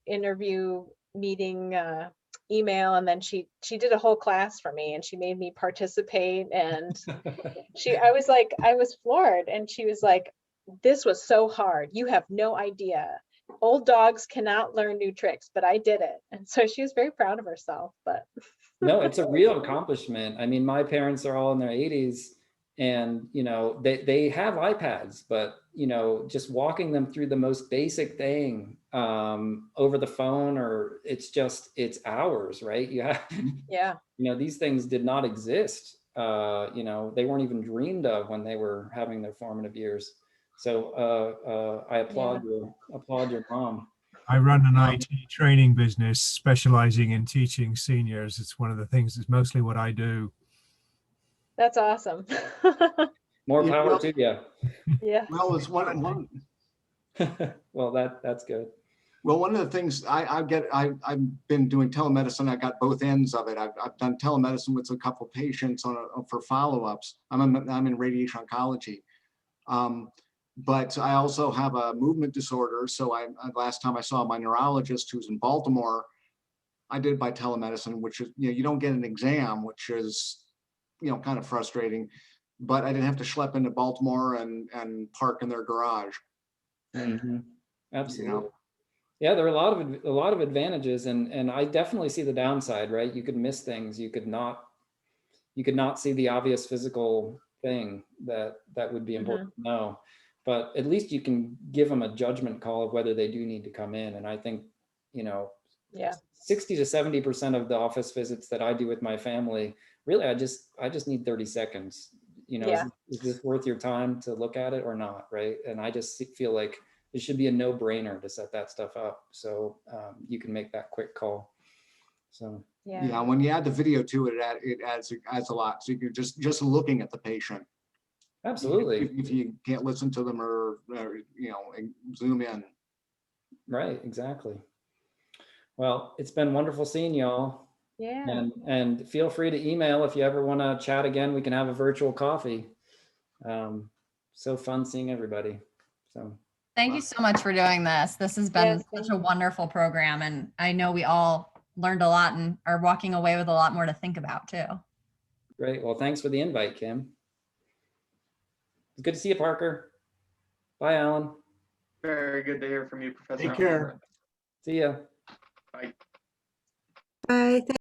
S5: interview meeting email, and then she did a whole class for me, and she made me participate. And I was floored. And she was like, this was so hard. You have no idea. Old dogs cannot learn new tricks, but I did it. And so she was very proud of herself. But
S1: no, it's a real accomplishment. I mean, my parents are all in their 80s, and you know, they have iPads, but you know, just walking them through the most basic thing over the phone, or it's hours, right? Yeah.
S5: Yeah.
S1: You know, these things did not exist. You know, they weren't even dreamed of when they were having their formative years. So I applaud your mom.
S7: I run an IT training business specializing in teaching seniors. It's one of the things, it's mostly what I do.
S5: That's awesome.
S1: More power to you.
S5: Yeah.
S6: Well, it's one.
S1: Well, that's good.
S6: Well, one of the things I've been doing telemedicine. I got both ends of it. I've done telemedicine with a couple patients for follow-ups. I'm in radiation oncology. But I also have a movement disorder. So last time I saw my neurologist, who's in Baltimore, I did by telemedicine, which is, you know, you don't get an exam, which is, you know, kind of frustrating, but I didn't have to schlep into Baltimore and park in their garage.
S1: Mm-hmm. Absolutely.
S6: You know?
S1: Yeah, there are a lot of advantages, and I definitely see the downside, right? You could miss things. You could not see the obvious physical thing that would be important to know. But at least you can give them a judgment call of whether they do need to come in. And I think, you know, 60 to 70% of the office visits that I do with my family, really, I just need 30 seconds. You know, is this worth your time to look at it or not, right? And I just feel like it should be a no-brainer to set that stuff up, so you can make that quick call. So
S6: yeah, when you add the video to it, it adds a lot. So you're just looking at the patient.
S1: Absolutely.
S6: If you can't listen to them or you know, zoom in.
S1: Right, exactly. Well, it's been wonderful seeing y'all.
S5: Yeah.
S1: And feel free to email if you ever want to chat again. We can have a virtual coffee. So fun seeing everybody. So
S3: thank you so much for doing this. This has been such a wonderful program, and I know we all learned a lot and are walking away with a lot more to think about too.
S1: Great. Well, thanks for the invite, Kim. It's good to see you, Parker. Bye, Alan.
S11: Very good to hear from you, Professor.
S6: Take care.
S1: See ya.
S11: Bye.
S8: Bye.